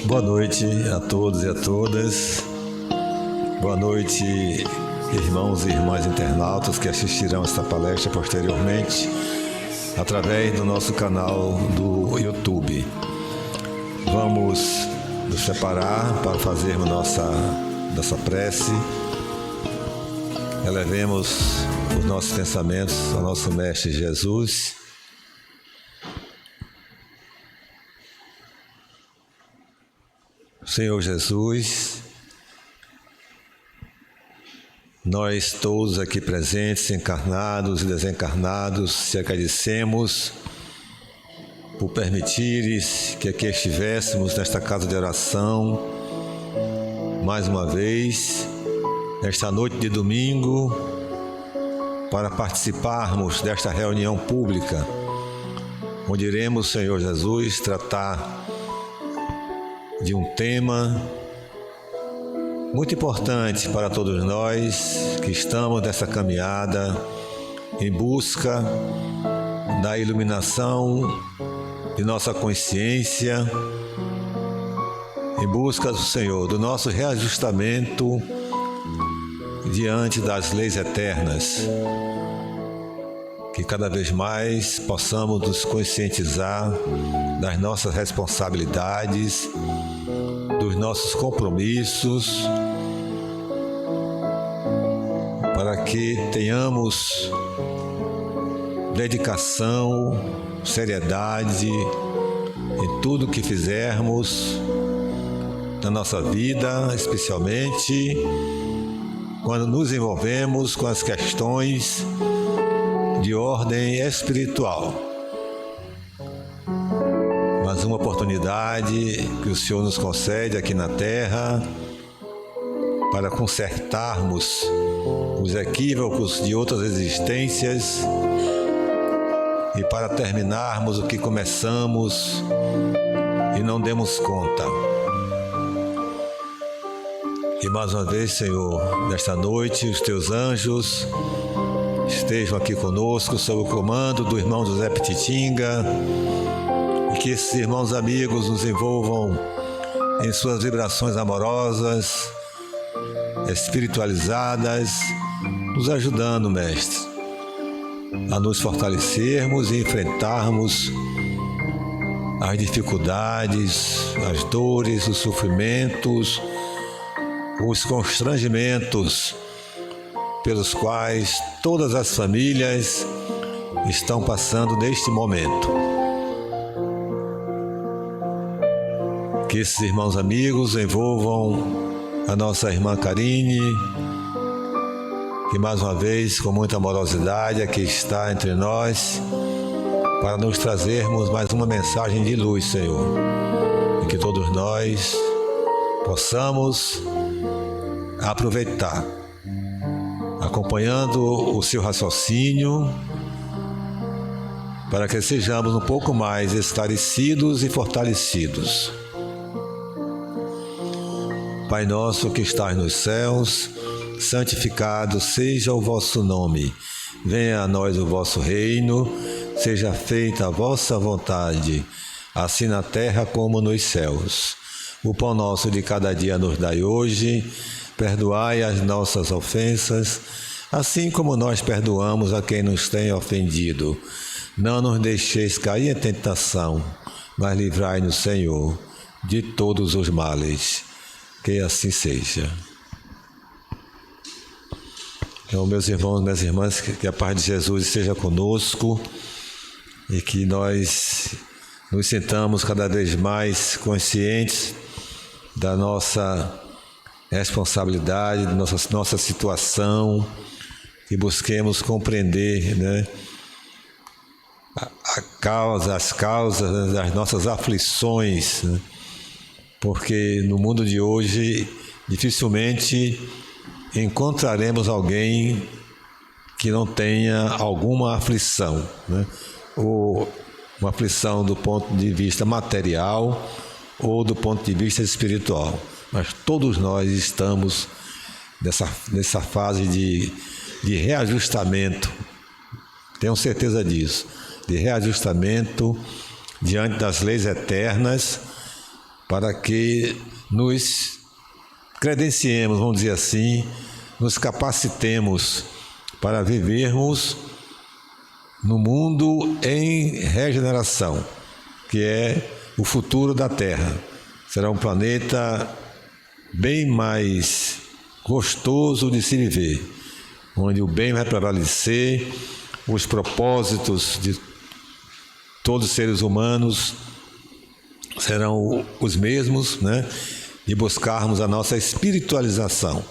Boa noite a todos e a todas. Boa noite, irmãos e irmãs internautas que assistirão esta palestra posteriormente através do nosso canal do YouTube. Vamos nos preparar para fazermos nossa prece. Elevemos os nossos pensamentos ao nosso Mestre Jesus. Senhor Jesus, nós todos aqui presentes, encarnados e desencarnados, te agradecemos por permitires que aqui estivéssemos nesta casa de oração, mais uma vez, nesta noite de domingo, para participarmos desta reunião pública, onde iremos, Senhor Jesus, tratar de um tema muito importante para todos nós que estamos nessa caminhada em busca da iluminação de nossa consciência, em busca do Senhor, do nosso reajustamento diante das leis eternas, que cada vez mais possamos nos conscientizar das nossas responsabilidades, dos nossos compromissos, para que tenhamos dedicação, seriedade em tudo que fizermos na nossa vida, especialmente quando nos envolvemos com as questões de ordem espiritual. Mais uma oportunidade que o Senhor nos concede aqui na Terra para consertarmos os equívocos de outras existências e para terminarmos o que começamos e não demos conta. E mais uma vez, Senhor, nesta noite, os teus anjos estejam aqui conosco, sob o comando do irmão José Pititinga, e que esses irmãos amigos nos envolvam em suas vibrações amorosas, espiritualizadas, nos ajudando, Mestre, a nos fortalecermos e enfrentarmos as dificuldades, as dores, os sofrimentos, os constrangimentos pelos quais todas as famílias estão passando neste momento. Que esses irmãos amigos envolvam a nossa irmã Karine, que mais uma vez, com muita amorosidade, aqui está entre nós, para nos trazermos mais uma mensagem de luz, Senhor, e que todos nós possamos aproveitar, acompanhando o seu raciocínio, para que sejamos um pouco mais esclarecidos e fortalecidos. Pai nosso que estás nos céus, santificado seja o vosso nome. Venha a nós o vosso reino, seja feita a vossa vontade, assim na terra como nos céus. O pão nosso de cada dia nos dai hoje, perdoai as nossas ofensas, assim como nós perdoamos a quem nos tem ofendido. Não nos deixeis cair em tentação, mas livrai-nos, Senhor, de todos os males. Que assim seja. Então, meus irmãos, minhas irmãs, que a paz de Jesus esteja conosco e que nós nos sintamos cada vez mais conscientes da nossa responsabilidade, da nossa situação, e busquemos compreender, né, as causas das nossas aflições, né? Porque no mundo de hoje dificilmente encontraremos alguém que não tenha alguma aflição, né? Ou uma aflição do ponto de vista material ou do ponto de vista espiritual. Mas todos nós estamos nessa fase de reajustamento, tenho certeza disso, de reajustamento diante das leis eternas, para que nos credenciemos, vamos dizer assim, nos capacitemos para vivermos no mundo em regeneração, que é o futuro da Terra. Será um planeta bem mais gostoso de se viver, onde o bem vai prevalecer, os propósitos de todos os seres humanos serão os mesmos, né? De buscarmos a nossa espiritualização,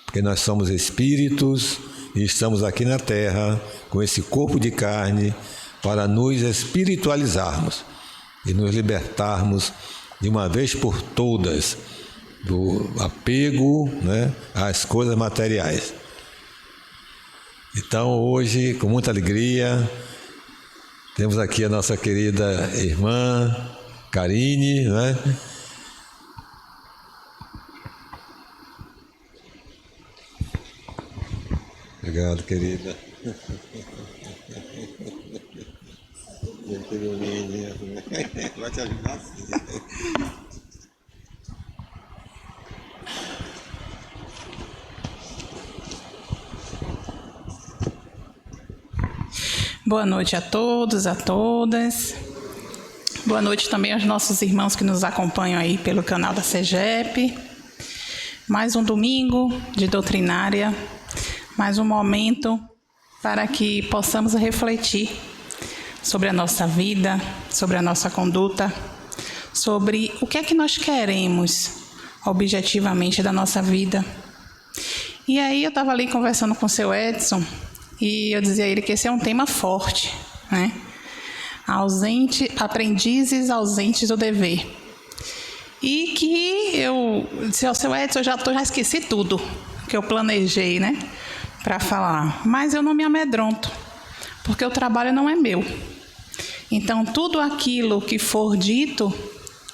porque nós somos espíritos e estamos aqui na Terra com esse corpo de carne para nos espiritualizarmos e nos libertarmos de uma vez por todas do apego, né, às coisas materiais. Então hoje, com muita alegria, temos aqui a nossa querida irmã Karine, né? Obrigado, querida. Vai te ajudar sim. Boa noite a todos, a todas. Boa noite também aos nossos irmãos que nos acompanham aí pelo canal da CEGEP. Mais um domingo de doutrinária, mais um momento para que possamos refletir sobre a nossa vida, sobre a nossa conduta, sobre o que é que nós queremos objetivamente da nossa vida. E aí eu estava ali conversando com o seu Edson e eu dizia a ele que esse é um tema forte, né? Aprendizes ausentes do dever. E que eu disse ao seu Edson, eu já esqueci tudo que eu planejei, né, para falar. Mas eu não me amedronto, porque o trabalho não é meu. Então, tudo aquilo que for dito,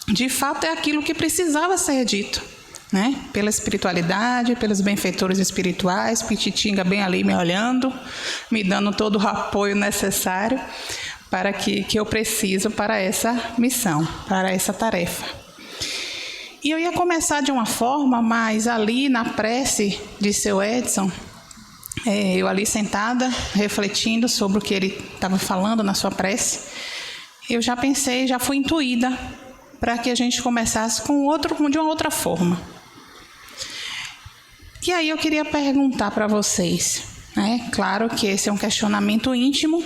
de fato é aquilo que precisava ser dito, né? Pela espiritualidade, pelos benfeitores espirituais, Pititinga bem ali me olhando, me dando todo o apoio necessário para que eu preciso para essa missão, para essa tarefa. E eu ia começar de uma forma, mas ali na prece de seu Edson, eu ali sentada, refletindo sobre o que ele estava falando na sua prece, eu já pensei, já fui intuída para que a gente começasse de uma outra forma. E aí eu queria perguntar para vocês, né? Claro que esse é um questionamento íntimo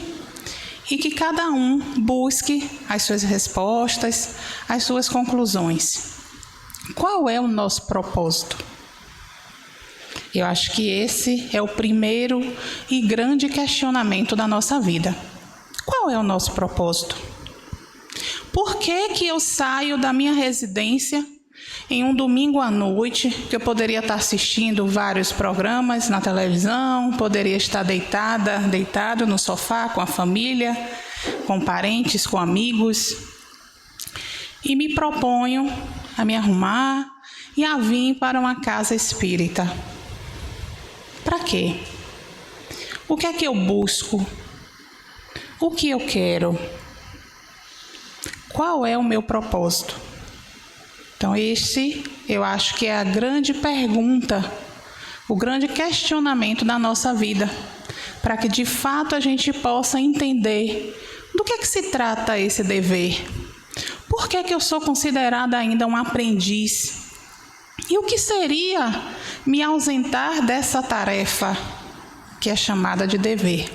e que cada um busque as suas respostas, as suas conclusões. Qual é o nosso propósito? Eu acho que esse é o primeiro e grande questionamento da nossa vida. Qual é o nosso propósito? Por que eu saio da minha residência em um domingo à noite, que eu poderia estar assistindo vários programas na televisão, poderia estar deitado no sofá com a família, com parentes, com amigos, e me proponho a me arrumar e a vir para uma casa espírita? Para quê? O que é que eu busco? O que eu quero? Qual é o meu propósito? Então, esse eu acho que é a grande pergunta, o grande questionamento da nossa vida, para que de fato a gente possa entender do que é que se trata esse dever. Por que eu sou considerada ainda um aprendiz? E o que seria me ausentar dessa tarefa que é chamada de dever?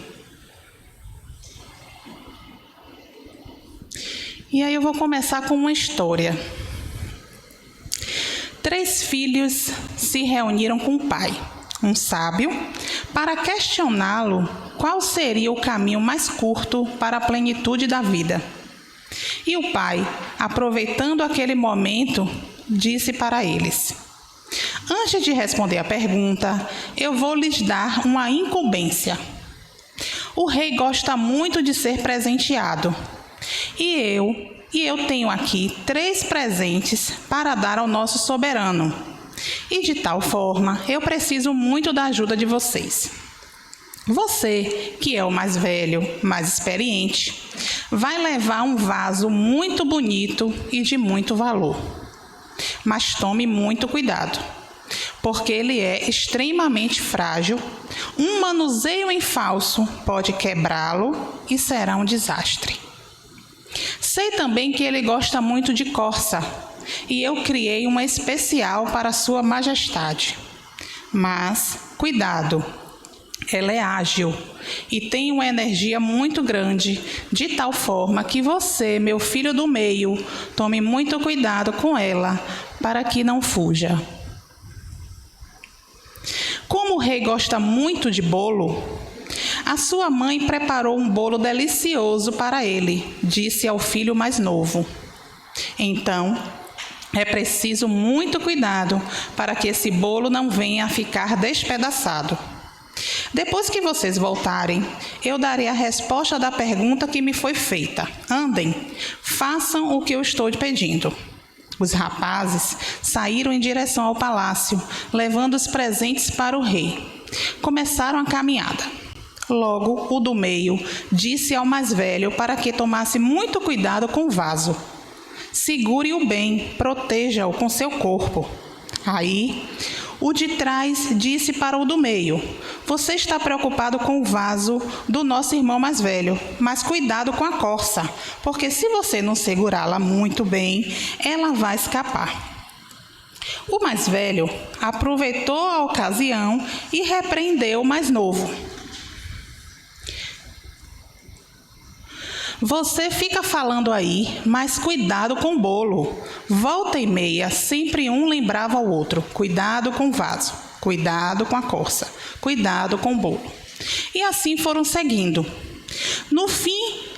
E aí eu vou começar com uma história. 3 filhos se reuniram com o pai, um sábio, para questioná-lo qual seria o caminho mais curto para a plenitude da vida. E o pai, aproveitando aquele momento, disse para eles: antes de responder a pergunta, eu vou lhes dar uma incumbência. O rei gosta muito de ser presenteado. E eu tenho aqui 3 presentes para dar ao nosso soberano. E de tal forma, eu preciso muito da ajuda de vocês. Você, que é o mais velho, mais experiente, vai levar um vaso muito bonito e de muito valor. Mas tome muito cuidado, porque ele é extremamente frágil. Um manuseio em falso pode quebrá-lo e será um desastre. Sei também que ele gosta muito de corça, e eu criei uma especial para Sua Majestade. Mas, cuidado, ela é ágil e tem uma energia muito grande, de tal forma que você, meu filho do meio, tome muito cuidado com ela, para que não fuja. Como o rei gosta muito de bolo, a sua mãe preparou um bolo delicioso para ele, disse ao filho mais novo. Então, é preciso muito cuidado para que esse bolo não venha a ficar despedaçado. Depois que vocês voltarem, eu darei a resposta da pergunta que me foi feita. Andem, façam o que eu estou pedindo. Os rapazes saíram em direção ao palácio, levando os presentes para o rei. Começaram a caminhada. Logo, o do meio disse ao mais velho para que tomasse muito cuidado com o vaso. Segure-o bem, proteja-o com seu corpo. Aí, o de trás disse para o do meio: você está preocupado com o vaso do nosso irmão mais velho, mas cuidado com a corça, porque se você não segurá-la muito bem, ela vai escapar. O mais velho aproveitou a ocasião e repreendeu o mais novo. Você fica falando aí, mas cuidado com o bolo. Volta e meia, sempre um lembrava ao outro. Cuidado com o vaso, cuidado com a corça, cuidado com o bolo. E assim foram seguindo. No fato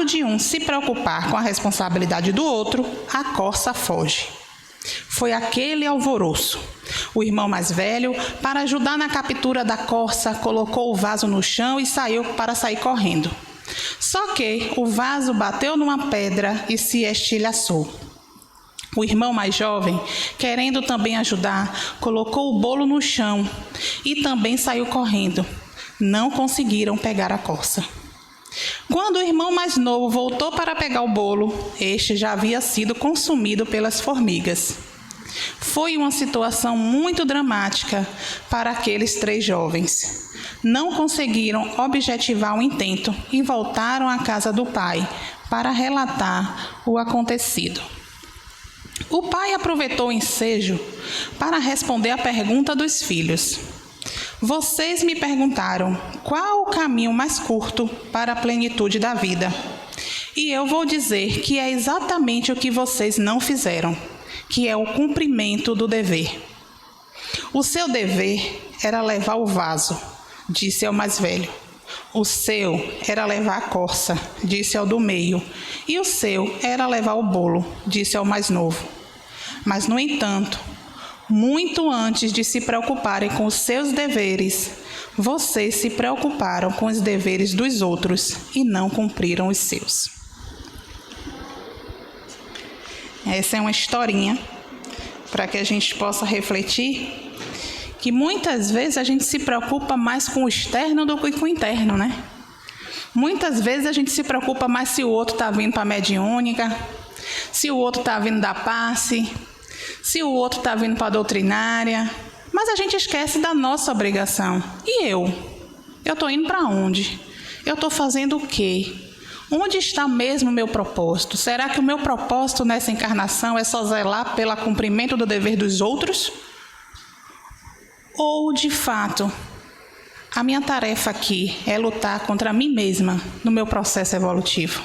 de um se preocupar com a responsabilidade do outro, a corça foge. Foi aquele alvoroço. O irmão mais velho, para ajudar na captura da corça, colocou o vaso no chão e saiu para sair correndo. Só que o vaso bateu numa pedra e se estilhaçou. O irmão mais jovem, querendo também ajudar, colocou o bolo no chão e também saiu correndo. Não conseguiram pegar a corça. Quando o irmão mais novo voltou para pegar o bolo, este já havia sido consumido pelas formigas. Foi uma situação muito dramática para aqueles 3 jovens. Não conseguiram objetivar o intento e voltaram à casa do pai para relatar o acontecido. O pai aproveitou o ensejo para responder à pergunta dos filhos. Vocês me perguntaram qual o caminho mais curto para a plenitude da vida. E eu vou dizer que é exatamente o que vocês não fizeram, que é o cumprimento do dever. O seu dever era levar o vaso, disse ao mais velho. O seu era levar a corça, disse ao do meio. E o seu era levar o bolo, disse ao mais novo. Mas, no entanto, muito antes de se preocuparem com os seus deveres, vocês se preocuparam com os deveres dos outros e não cumpriram os seus. Essa é uma historinha para que a gente possa refletir que muitas vezes a gente se preocupa mais com o externo do que com o interno, né? Muitas vezes a gente se preocupa mais se o outro está vindo para a mediúnica, se o outro está vindo da passe, se o outro está vindo para a doutrinária, mas a gente esquece da nossa obrigação. E eu? Eu estou indo para onde? Eu estou fazendo o quê? Onde está mesmo o meu propósito? Será que o meu propósito nessa encarnação é só zelar pelo cumprimento do dever dos outros? Ou, de fato, a minha tarefa aqui é lutar contra mim mesma no meu processo evolutivo?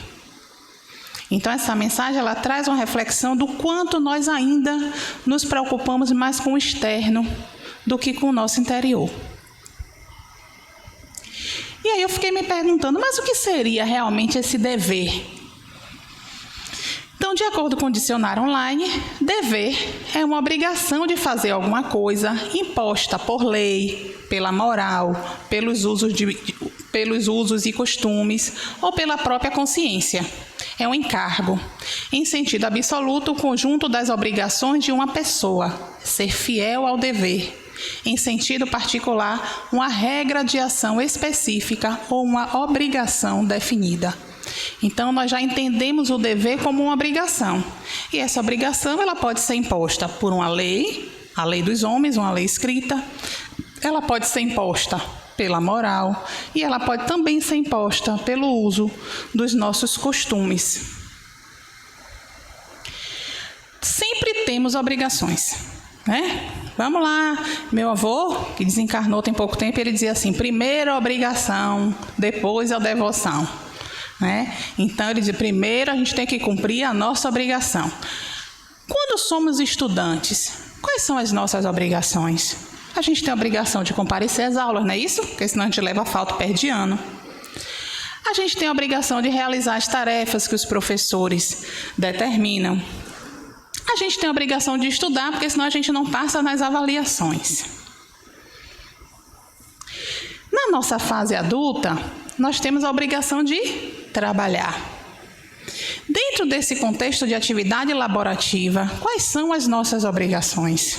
Então, essa mensagem ela traz uma reflexão do quanto nós ainda nos preocupamos mais com o externo do que com o nosso interior. E aí eu fiquei me perguntando, mas o que seria realmente esse dever? Então, de acordo com o dicionário online, dever é uma obrigação de fazer alguma coisa imposta por lei, pela moral, pelos usos e costumes ou pela própria consciência. É um encargo. Em sentido absoluto, o conjunto das obrigações de uma pessoa, ser fiel ao dever, Em sentido particular, uma regra de ação específica ou uma obrigação definida. Então, nós já entendemos o dever como uma obrigação. E essa obrigação ela pode ser imposta por uma lei, a lei dos homens, uma lei escrita. Ela pode ser imposta pela moral e ela pode também ser imposta pelo uso dos nossos costumes. Sempre temos obrigações, né? Vamos lá, meu avô, que desencarnou tem pouco tempo, ele dizia assim, primeiro a obrigação, depois a devoção, né? Então ele dizia, primeiro a gente tem que cumprir a nossa obrigação. Quando somos estudantes, quais são as nossas obrigações? A gente tem a obrigação de comparecer às aulas, não é isso? Porque senão a gente leva falta e perde ano. A gente tem a obrigação de realizar as tarefas que os professores determinam. A gente tem a obrigação de estudar, porque senão a gente não passa nas avaliações. Na nossa fase adulta, nós temos a obrigação de trabalhar. Dentro desse contexto de atividade laborativa, quais são as nossas obrigações?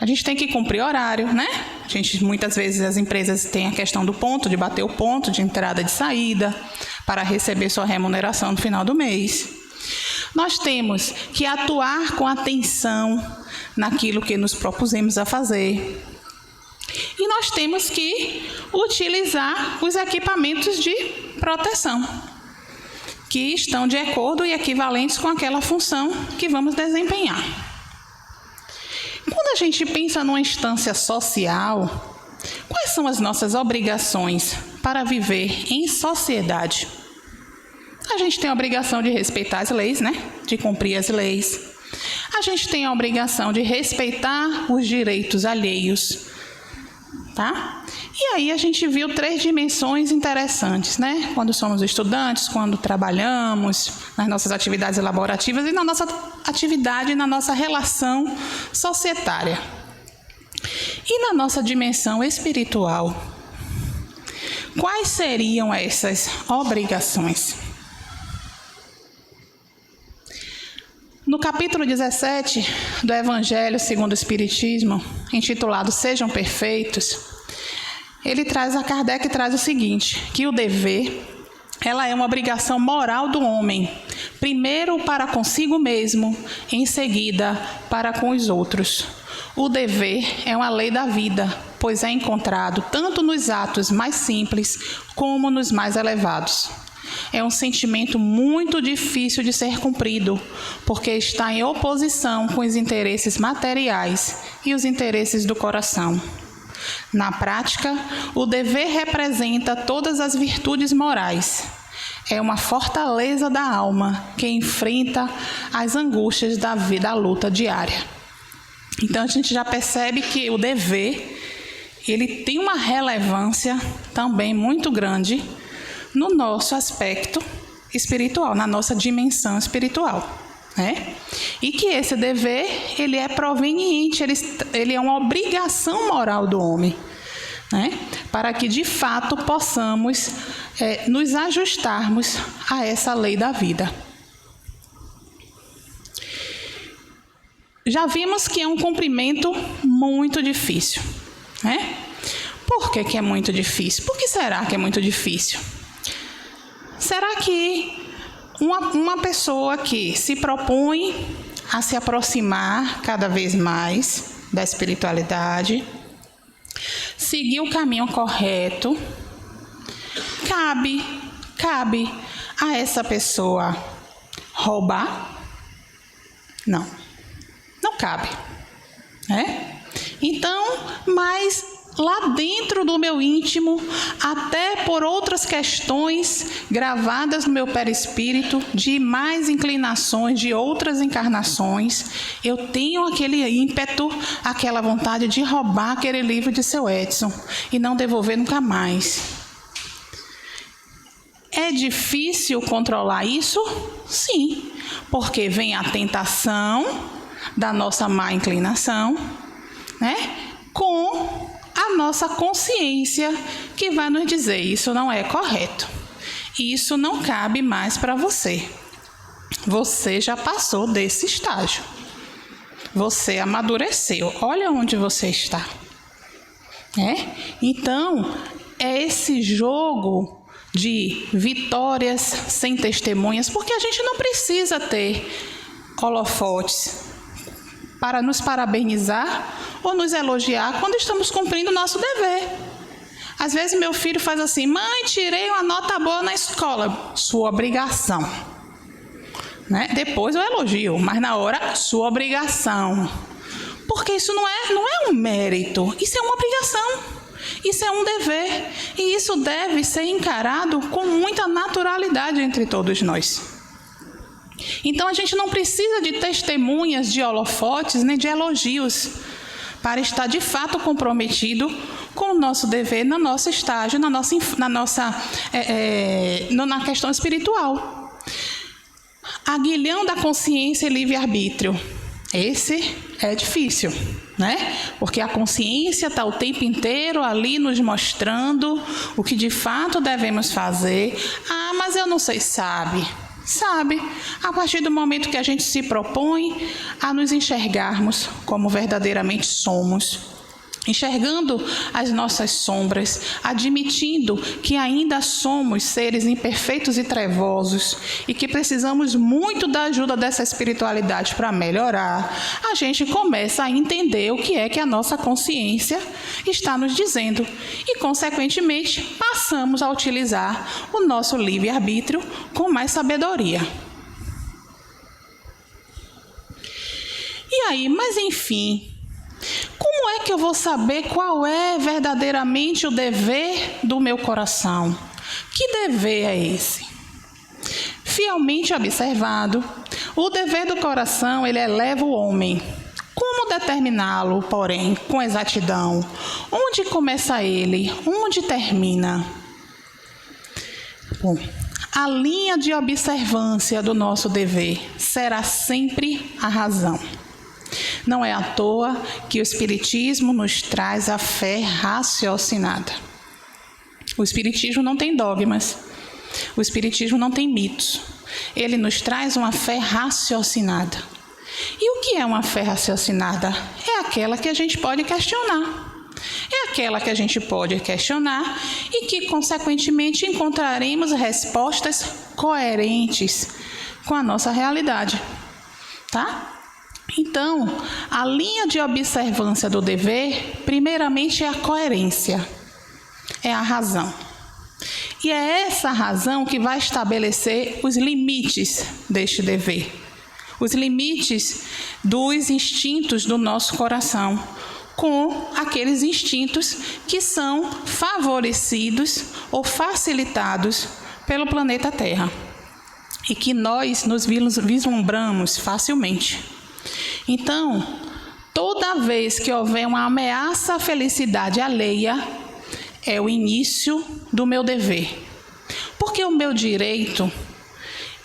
A gente tem que cumprir horário, né? Muitas vezes as empresas têm a questão do ponto, de bater o ponto de entrada e de saída, para receber sua remuneração no final do mês. Nós temos que atuar com atenção naquilo que nos propusemos a fazer. E nós temos que utilizar os equipamentos de proteção, que estão de acordo e equivalentes com aquela função que vamos desempenhar. Quando a gente pensa numa instância social, quais são as nossas obrigações para viver em sociedade? A gente tem a obrigação de respeitar as leis, né? De cumprir as leis. A gente tem a obrigação de respeitar os direitos alheios, tá? E aí a gente viu 3 dimensões interessantes, né? Quando somos estudantes, quando trabalhamos, nas nossas atividades laborativas e na nossa atividade, na nossa relação societária. E na nossa dimensão espiritual, quais seriam essas obrigações? No capítulo 17 do Evangelho segundo o Espiritismo, intitulado Sejam Perfeitos, Kardec traz o seguinte, que o dever, ela é uma obrigação moral do homem, primeiro para consigo mesmo, em seguida para com os outros. O dever é uma lei da vida, pois é encontrado tanto nos atos mais simples como nos mais elevados. É um sentimento muito difícil de ser cumprido, porque está em oposição com os interesses materiais e os interesses do coração. Na prática, o dever representa todas as virtudes morais. É uma fortaleza da alma que enfrenta as angústias da vida, da luta diária. Então, a gente já percebe que o dever, ele tem uma relevância também muito grande no nosso aspecto espiritual, na nossa dimensão espiritual, né? E que esse dever, ele é proveniente, ele é uma obrigação moral do homem, né? Para que, de fato, possamos nos ajustarmos a essa lei da vida. Já vimos que é um cumprimento muito difícil, né? Por que é muito difícil? Por que será que é muito difícil? Será que uma pessoa que se propõe a se aproximar cada vez mais da espiritualidade, seguir o caminho correto, cabe a essa pessoa roubar? Não cabe, né? Então, mas lá dentro do meu íntimo, até por outras questões gravadas no meu perispírito, de mais inclinações, de outras encarnações, eu tenho aquele ímpeto, aquela vontade de roubar aquele livro de seu Edson e não devolver nunca mais. É difícil controlar isso? Sim, porque vem a tentação da nossa má inclinação, né? Com a nossa consciência que vai nos dizer, isso não é correto, isso não cabe mais para você, você já passou desse estágio, você amadureceu. Olha onde você está. Então, é esse jogo de vitórias sem testemunhas, porque a gente não precisa ter holofotes para nos parabenizar ou nos elogiar quando estamos cumprindo o nosso dever. Às vezes meu filho faz assim: mãe, tirei uma nota boa na escola. Sua obrigação. Depois eu elogio, mas na hora, sua obrigação. Porque isso não é um mérito, isso é uma obrigação, isso é um dever. E isso deve ser encarado com muita naturalidade entre todos nós. Então a gente não precisa de testemunhas, de holofotes, nem de elogios, para estar de fato comprometido com o nosso dever, no nosso estágio, na questão espiritual. Aguilhão da consciência e livre-arbítrio. Esse é difícil, Porque a consciência está o tempo inteiro ali nos mostrando o que de fato devemos fazer. Ah, mas eu não sei, sabe. A partir do momento que a gente se propõe a nos enxergarmos como verdadeiramente somos, enxergando as nossas sombras, admitindo que ainda somos seres imperfeitos e trevosos e que precisamos muito da ajuda dessa espiritualidade para melhorar, a gente começa a entender o que é que a nossa consciência está nos dizendo e, consequentemente, passamos a utilizar o nosso livre-arbítrio com mais sabedoria. E aí, mas enfim, como é que eu vou saber qual é verdadeiramente o dever do meu coração? Que dever é esse? Fielmente observado, o dever do coração, ele eleva o homem. Como determiná-lo, porém, com exatidão? Onde começa ele? Onde termina? Bom, a linha de observância do nosso dever será sempre a razão. Não é à toa que o Espiritismo nos traz a fé raciocinada. O Espiritismo não tem dogmas. O Espiritismo não tem mitos. Ele nos traz uma fé raciocinada. E o que é uma fé raciocinada? É aquela que a gente pode questionar. É aquela que a gente pode questionar e que, consequentemente, encontraremos respostas coerentes com a nossa realidade. Tá? Então, a linha de observância do dever, primeiramente, é a coerência, é a razão. E é essa razão que vai estabelecer os limites deste dever, os limites dos instintos do nosso coração, com aqueles instintos que são favorecidos ou facilitados pelo planeta Terra e que nós nos vislumbramos facilmente. Então, toda vez que houver uma ameaça à felicidade alheia, é o início do meu dever. Porque o meu direito,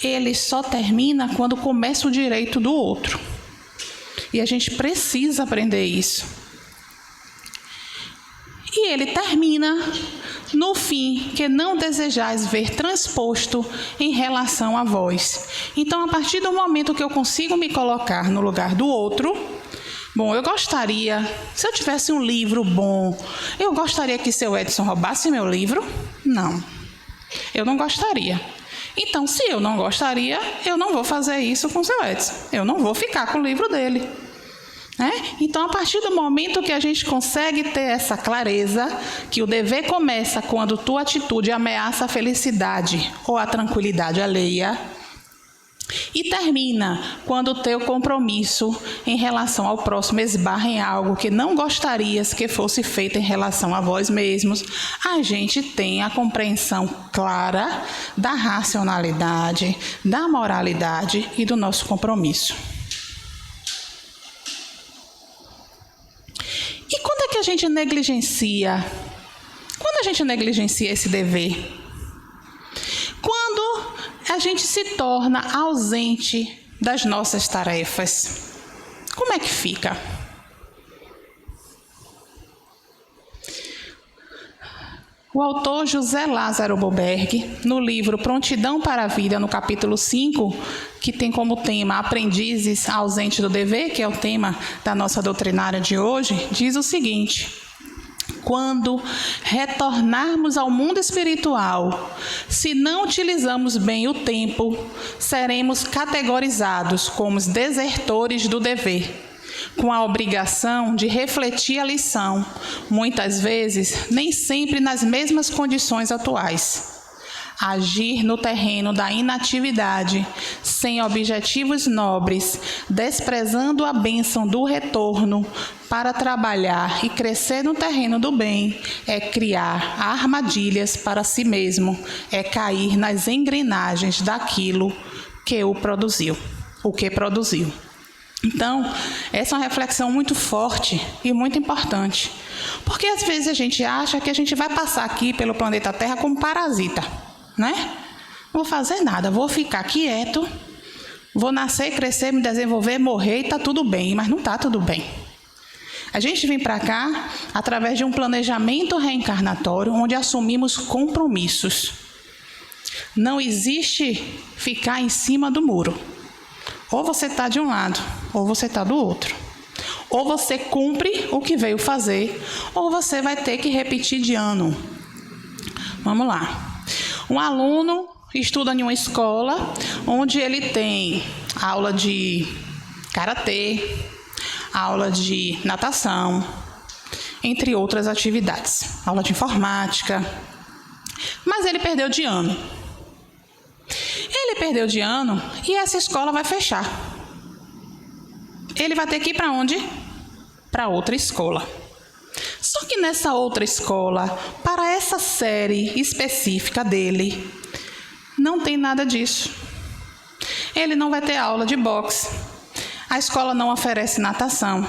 ele só termina quando começa o direito do outro. E a gente precisa aprender isso. E ele termina no fim que não desejais ver transposto em relação a vós. Então, a partir do momento que eu consigo me colocar no lugar do outro, bom, eu gostaria, se eu tivesse um livro bom, eu gostaria que seu Edson roubasse meu livro? Não, eu não gostaria. Então, se eu não gostaria, eu não vou fazer isso com seu Edson. Eu não vou ficar com o livro dele. Então, a partir do momento que a gente consegue ter essa clareza, que o dever começa quando tua atitude ameaça a felicidade ou a tranquilidade alheia, e termina quando o teu compromisso em relação ao próximo esbarra em algo que não gostarias que fosse feito em relação a vós mesmos, a gente tem a compreensão clara da racionalidade, da moralidade e do nosso compromisso. E quando é que a gente negligencia? Quando a gente negligencia esse dever? Quando a gente se torna ausente das nossas tarefas. Como é que fica? O autor José Lázaro Boberg, no livro Prontidão para a Vida, no capítulo 5, que tem como tema Aprendizes ausentes do dever, que é o tema da nossa doutrinária de hoje, diz o seguinte: quando retornarmos ao mundo espiritual, se não utilizamos bem o tempo, seremos categorizados como os desertores do dever, com a obrigação de refletir a lição, muitas vezes nem sempre nas mesmas condições atuais. Agir no terreno da inatividade, sem objetivos nobres, desprezando a bênção do retorno, para trabalhar e crescer no terreno do bem, é criar armadilhas para si mesmo, é cair nas engrenagens daquilo que o que produziu. Então, essa é uma reflexão muito forte e muito importante, porque às vezes a gente acha que a gente vai passar aqui pelo planeta Terra como parasita, né? Não vou fazer nada, vou ficar quieto, vou nascer, crescer, me desenvolver, morrer e está tudo bem, mas não está tudo bem. A gente vem para cá através de um planejamento reencarnatório onde assumimos compromissos. Não existe ficar em cima do muro. Ou você está de um lado, ou você está do outro. Ou você cumpre o que veio fazer, ou você vai ter que repetir de ano. Vamos lá. Um aluno estuda em uma escola onde ele tem aula de karatê, aula de natação, entre outras atividades. Aula de informática. Mas ele perdeu de ano. Ele perdeu de ano e essa escola vai fechar. Ele vai ter que ir para onde? Para outra escola. Só que nessa outra escola, para essa série específica dele, não tem nada disso. Ele não vai ter aula de boxe. A escola não oferece natação.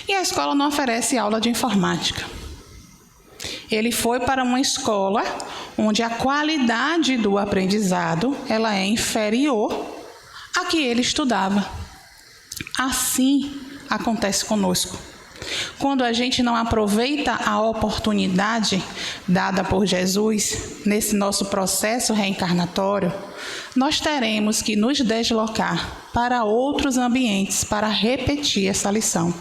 E a escola não oferece aula de informática. Ele foi para uma escola onde a qualidade do aprendizado ela é inferior à que ele estudava. Assim acontece conosco. Quando a gente não aproveita a oportunidade dada por Jesus nesse nosso processo reencarnatório, nós teremos que nos deslocar para outros ambientes para repetir essa lição.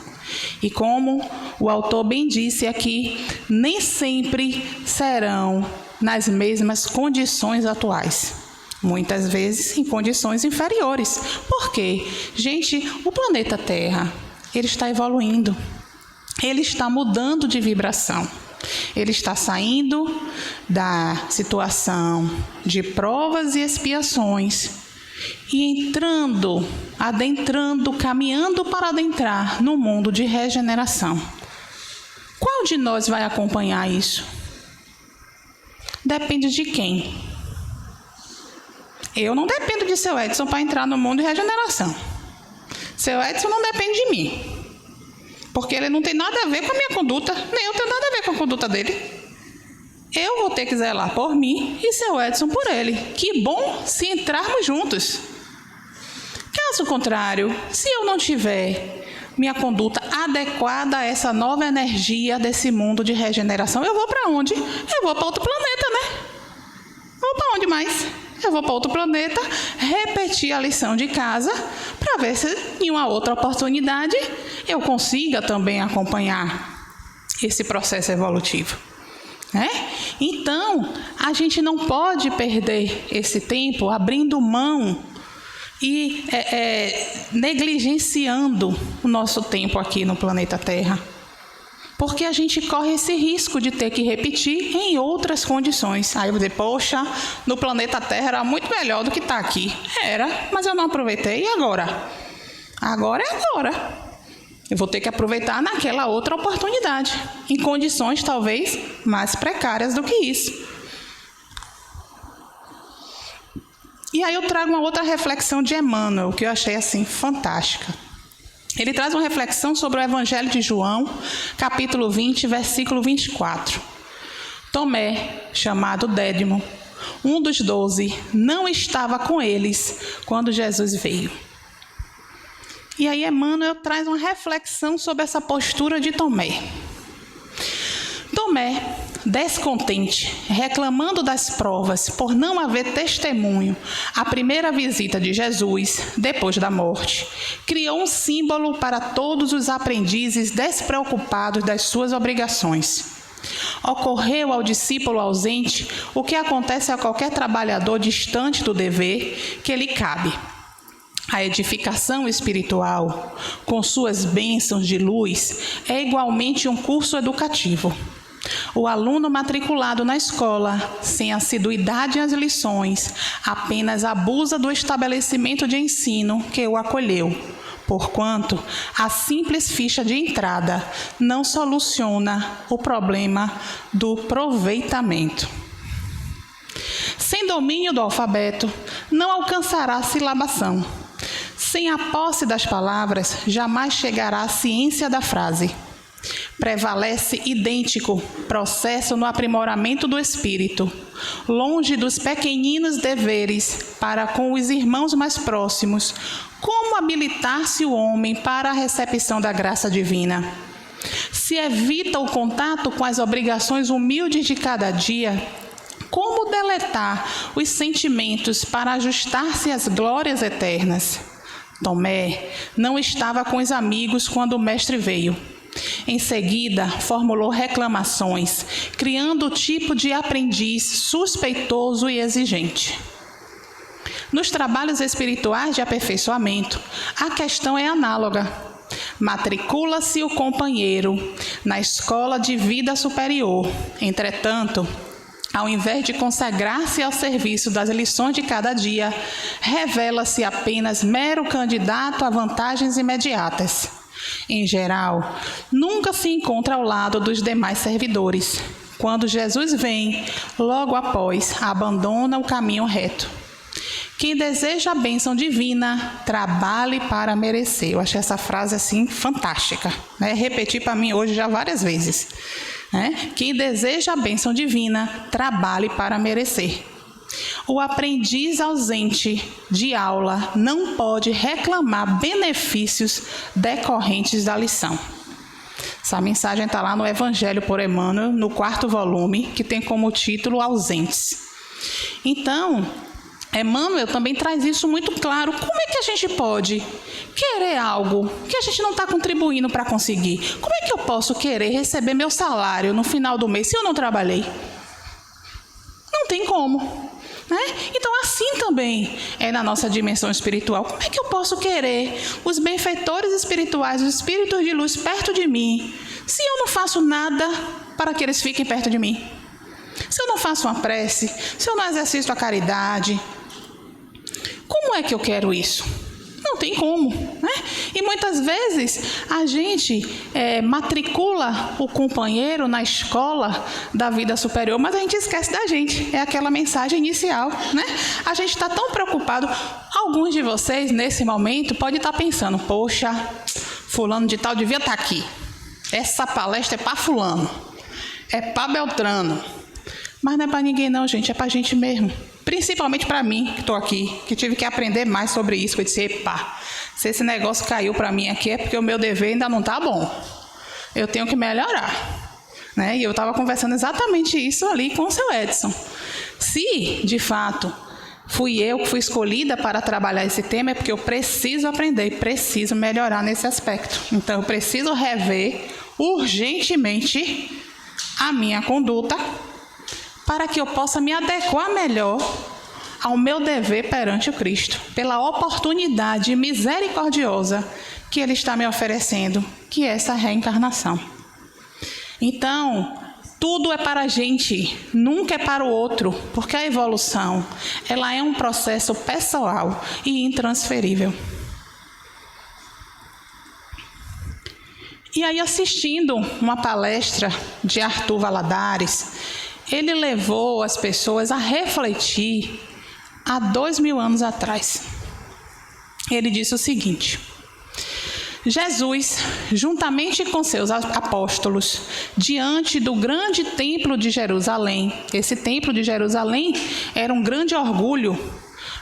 E como o autor bem disse aqui, nem sempre serão nas mesmas condições atuais. Muitas vezes em condições inferiores. Por quê? Gente, o planeta Terra, ele está evoluindo. Ele está mudando de vibração. Ele está saindo da situação de provas e expiações e adentrando, caminhando para adentrar no mundo de regeneração. Qual de nós vai acompanhar isso? Depende de quem? Eu não dependo de seu Edson para entrar no mundo de regeneração. Seu Edson não depende de mim. Porque ele não tem nada a ver com a minha conduta, nem eu tenho nada a ver com a conduta dele. Eu vou ter que zelar por mim e seu Edson por ele. Que bom se entrarmos juntos. Caso contrário, se eu não tiver minha conduta adequada a essa nova energia desse mundo de regeneração, eu vou para onde? Eu vou para outro planeta, né? Vou para onde mais? Eu vou para outro planeta, repetir a lição de casa, para ver se em uma outra oportunidade eu consiga também acompanhar esse processo evolutivo. Né? Então, a gente não pode perder esse tempo abrindo mão e negligenciando o nosso tempo aqui no planeta Terra. Porque a gente corre esse risco de ter que repetir em outras condições. Aí eu vou dizer, poxa, no planeta Terra era muito melhor do que está aqui. Era, mas eu não aproveitei. E agora? Agora é agora. Eu vou ter que aproveitar naquela outra oportunidade, em condições talvez mais precárias do que isso. E aí eu trago uma outra reflexão de Emmanuel, que eu achei assim fantástica. Ele traz uma reflexão sobre o Evangelho de João, capítulo 20, versículo 24. Tomé, chamado Dédimo, um dos 12, não estava com eles quando Jesus veio. E aí Emmanuel traz uma reflexão sobre essa postura de Tomé. Tomé descontente, reclamando das provas por não haver testemunho à primeira visita de Jesus depois da morte, criou um símbolo para todos os aprendizes despreocupados das suas obrigações. Ocorreu ao discípulo ausente o que acontece a qualquer trabalhador distante do dever que lhe cabe. A edificação espiritual, com suas bênçãos de luz, é igualmente um curso educativo. O aluno matriculado na escola, sem assiduidade às lições, apenas abusa do estabelecimento de ensino que o acolheu, porquanto a simples ficha de entrada não soluciona o problema do proveitamento. Sem domínio do alfabeto, não alcançará a silabação. Sem a posse das palavras, jamais chegará à ciência da frase. Prevalece idêntico processo no aprimoramento do espírito, longe dos pequeninos deveres para com os irmãos mais próximos. Como habilitar-se o homem para a recepção da graça divina? Se evita o contato com as obrigações humildes de cada dia, como deletar os sentimentos para ajustar-se às glórias eternas? Tomé não estava com os amigos quando o mestre veio. Em seguida, formulou reclamações, criando o tipo de aprendiz suspeitoso e exigente. Nos trabalhos espirituais de aperfeiçoamento, a questão é análoga. Matricula-se o companheiro na escola de vida superior. Entretanto, ao invés de consagrar-se ao serviço das lições de cada dia, revela-se apenas mero candidato a vantagens imediatas. Em geral, nunca se encontra ao lado dos demais servidores. Quando Jesus vem, logo após, abandona o caminho reto. Quem deseja a bênção divina, trabalhe para merecer. Eu achei essa frase assim fantástica, né? Repeti para mim hoje já várias vezes. Quem deseja a bênção divina, trabalhe para merecer. O aprendiz ausente de aula não pode reclamar benefícios decorrentes da lição. Essa mensagem está lá no Evangelho por Emmanuel, no 4º volume, que tem como título Ausentes. Então, Emmanuel também traz isso muito claro. Como é que a gente pode querer algo que a gente não está contribuindo para conseguir? Como é que eu posso querer receber meu salário no final do mês se eu não trabalhei? Não tem como. Então, assim também é na nossa dimensão espiritual. Como é que eu posso querer os benfeitores espirituais, os espíritos de luz perto de mim, se eu não faço nada para que eles fiquem perto de mim? Se eu não faço uma prece, se eu não exercito a caridade, como é que eu quero isso? Não tem como, E muitas vezes a gente matricula o companheiro na escola da vida superior, mas a gente esquece da gente. É aquela mensagem inicial, A gente está tão preocupado. Alguns de vocês, nesse momento, podem estar pensando, poxa, fulano de tal devia estar aqui. Essa palestra é para fulano, é para Beltrano. Mas não é para ninguém não, gente, é para a gente mesmo. Principalmente para mim, que estou aqui, que tive que aprender mais sobre isso. Eu disse, epa, se esse negócio caiu para mim aqui é porque o meu dever ainda não está bom. Eu tenho que melhorar. E eu estava conversando exatamente isso ali com o seu Edson. Se, de fato, fui eu que fui escolhida para trabalhar esse tema, é porque eu preciso aprender, preciso melhorar nesse aspecto. Então, eu preciso rever urgentemente a minha conduta, para que eu possa me adequar melhor ao meu dever perante o Cristo, pela oportunidade misericordiosa que Ele está me oferecendo, que é essa reencarnação. Então, tudo é para a gente, nunca é para o outro, porque a evolução, ela é um processo pessoal e intransferível. E aí, assistindo uma palestra de Arthur Valadares, ele levou as pessoas a refletir há 2000 anos atrás. Ele disse o seguinte: Jesus, juntamente com seus apóstolos, diante do grande templo de Jerusalém, esse templo de Jerusalém era um grande orgulho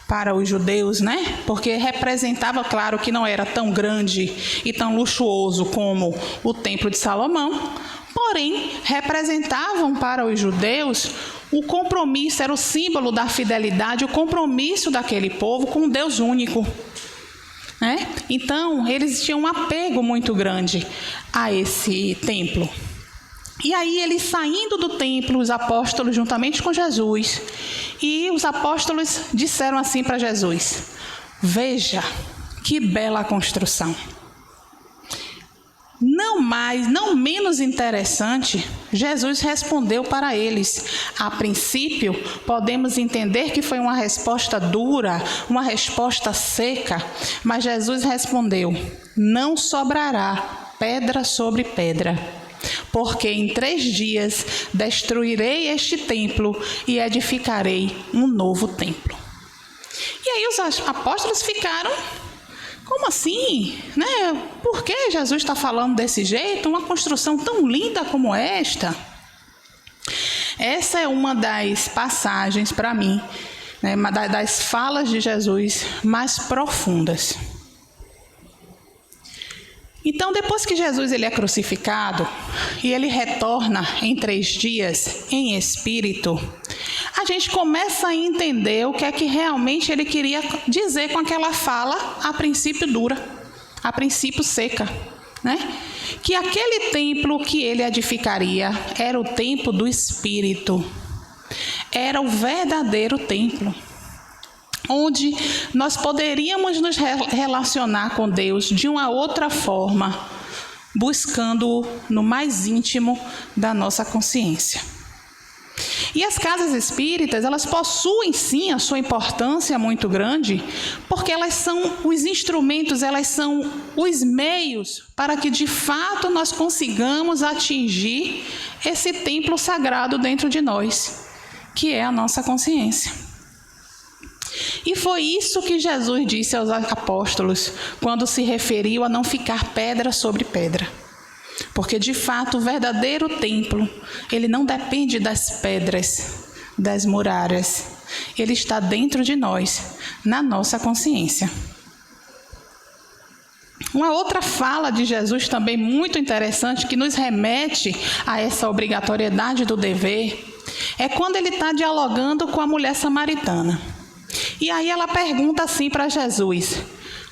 para os judeus, Porque representava, claro, que não era tão grande e tão luxuoso como o templo de Salomão, Porém, representavam para os judeus o compromisso, era o símbolo da fidelidade, o compromisso daquele povo com um Deus único. Né? Então, eles tinham um apego muito grande a esse templo. E aí, eles saindo do templo, os apóstolos, juntamente com Jesus, e os apóstolos disseram assim para Jesus: veja, que bela construção. Não menos interessante, Jesus respondeu para eles. A princípio, podemos entender que foi uma resposta dura, uma resposta seca, mas Jesus respondeu: não sobrará pedra sobre pedra, porque em 3 dias destruirei este templo e edificarei um novo templo. E aí os apóstolos ficaram: como assim? Né? Por que Jesus está falando desse jeito? Uma construção tão linda como esta? Essa é uma das passagens, para mim, né, uma das falas de Jesus mais profundas. Então, depois que Jesus ele é crucificado e ele retorna em 3 dias em espírito, a gente começa a entender o que é que realmente ele queria dizer com aquela fala, a princípio dura, a princípio seca, né? Que aquele templo que ele edificaria era o templo do Espírito, era o verdadeiro templo, onde nós poderíamos nos relacionar com Deus de uma outra forma, buscando-o no mais íntimo da nossa consciência. E as casas espíritas, elas possuem sim a sua importância muito grande, porque elas são os instrumentos, elas são os meios para que de fato nós consigamos atingir esse templo sagrado dentro de nós, que é a nossa consciência. E foi isso que Jesus disse aos apóstolos quando se referiu a não ficar pedra sobre pedra. Porque, de fato, o verdadeiro templo, ele não depende das pedras, das muralhas. Ele está dentro de nós, na nossa consciência. Uma outra fala de Jesus também muito interessante, que nos remete a essa obrigatoriedade do dever, é quando ele está dialogando com a mulher samaritana. E aí ela pergunta assim para Jesus: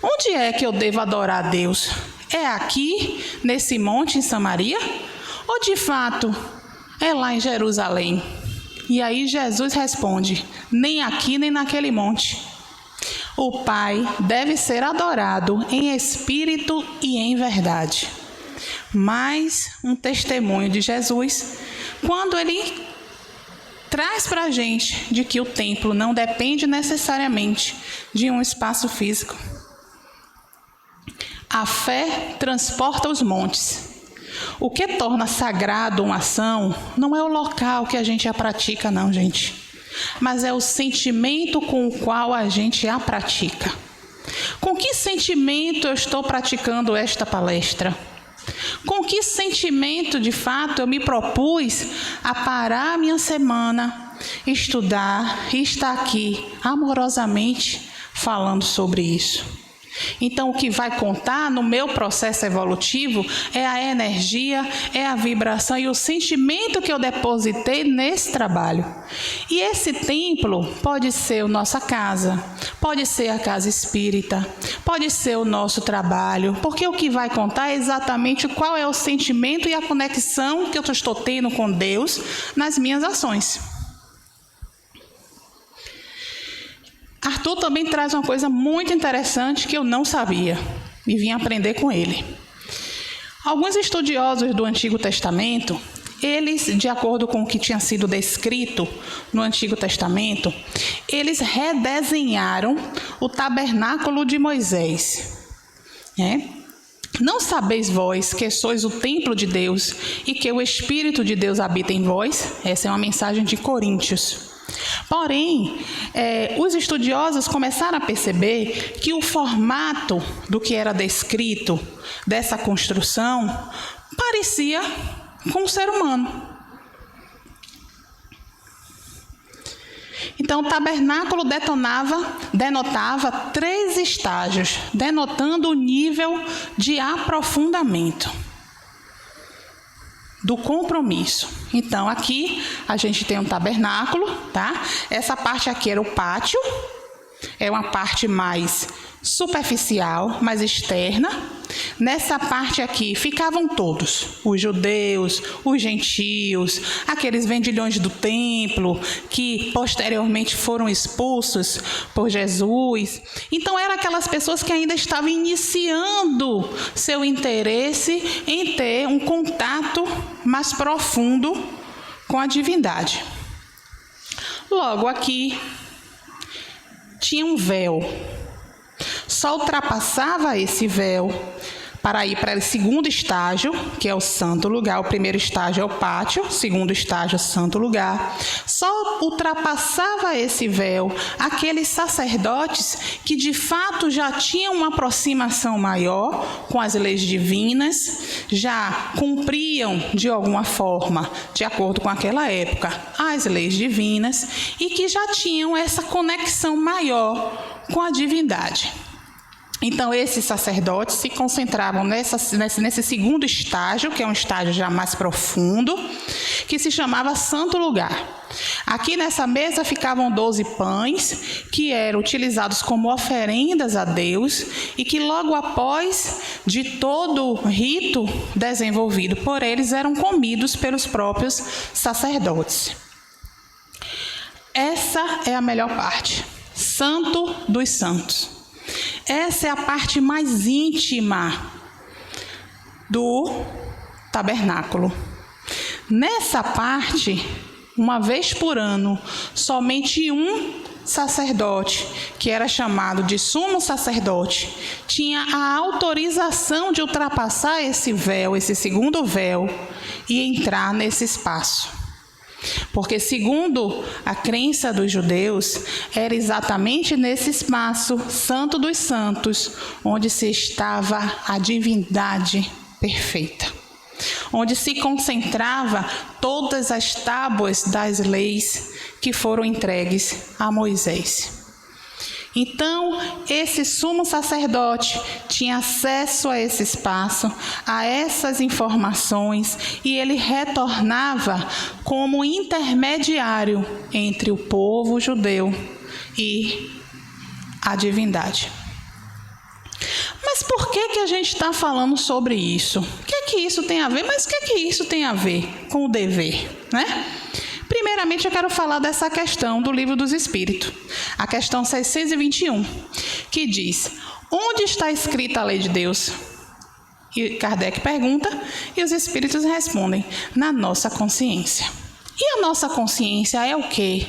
onde é que eu devo adorar a Deus? É aqui, nesse monte em Samaria? Ou de fato é lá em Jerusalém? E aí Jesus responde: nem aqui nem naquele monte. O Pai deve ser adorado em espírito e em verdade. Mais um testemunho de Jesus, quando ele traz para a gente de que o templo não depende necessariamente de um espaço físico. A fé transporta os montes. O que torna sagrado uma ação não é o local que a gente a pratica, não, gente. Mas é o sentimento com o qual a gente a pratica. Com que sentimento eu estou praticando esta palestra? Com que sentimento, de fato, eu me propus a parar a minha semana, estudar e estar aqui amorosamente falando sobre isso? Então, o que vai contar no meu processo evolutivo é a energia, é a vibração e o sentimento que eu depositei nesse trabalho. E esse templo pode ser a nossa casa, pode ser a casa espírita, pode ser o nosso trabalho, porque o que vai contar é exatamente qual é o sentimento e a conexão que eu estou tendo com Deus nas minhas ações. Arthur também traz uma coisa muito interessante que eu não sabia e vim aprender com ele. Alguns estudiosos do Antigo Testamento, eles, de acordo com o que tinha sido descrito no Antigo Testamento, eles redesenharam o tabernáculo de Moisés. Não sabeis vós que sois o templo de Deus e que o Espírito de Deus habita em vós? Essa é uma mensagem de Coríntios. Porém, os estudiosos começaram a perceber que o formato do que era descrito dessa construção parecia com o ser humano. Então, o tabernáculo denotava 3 estágios, denotando o nível de aprofundamento. do compromisso. Então, aqui a gente tem um tabernáculo, tá? Essa parte aqui era o pátio, é uma parte mais superficial, mais externa. Nessa parte aqui ficavam todos, os judeus, os gentios, aqueles vendilhões do templo que posteriormente foram expulsos por Jesus. Então eram aquelas pessoas que ainda estavam iniciando seu interesse em ter um contato mais profundo com a divindade. Logo aqui tinha um véu. Só ultrapassava esse véu para ir para o segundo estágio, que é o santo lugar. O primeiro estágio é o pátio, o segundo estágio é o santo lugar. Só ultrapassava esse véu aqueles sacerdotes que de fato já tinham uma aproximação maior com as leis divinas, já cumpriam de alguma forma, de acordo com aquela época, as leis divinas e que já tinham essa conexão maior com a divindade. Então, esses sacerdotes se concentravam nesse segundo estágio, que é um estágio já mais profundo, que se chamava Santo Lugar. Aqui nessa mesa ficavam 12 pães, que eram utilizados como oferendas a Deus, e que logo após de todo o rito desenvolvido por eles, eram comidos pelos próprios sacerdotes. Essa é a melhor parte, Santo dos Santos. Essa é a parte mais íntima do tabernáculo. Nessa parte, uma vez por ano, somente um sacerdote, que era chamado de sumo sacerdote, tinha a autorização de ultrapassar esse véu, esse segundo véu, e entrar nesse espaço. Porque, segundo a crença dos judeus, era exatamente nesse espaço, Santo dos Santos, onde se estava a divindade perfeita, onde se concentrava todas as tábuas das leis que foram entregues a Moisés. Então, esse sumo sacerdote tinha acesso a esse espaço, a essas informações, e ele retornava como intermediário entre o povo judeu e a divindade. Mas por que a gente está falando sobre isso? O que isso tem a ver? Mas o que isso tem a ver com o dever, né? Primeiramente, eu quero falar dessa questão do Livro dos Espíritos, a questão 621, que diz: onde está escrita a lei de Deus? E Kardec pergunta, e os Espíritos respondem: na nossa consciência. E a nossa consciência é o quê?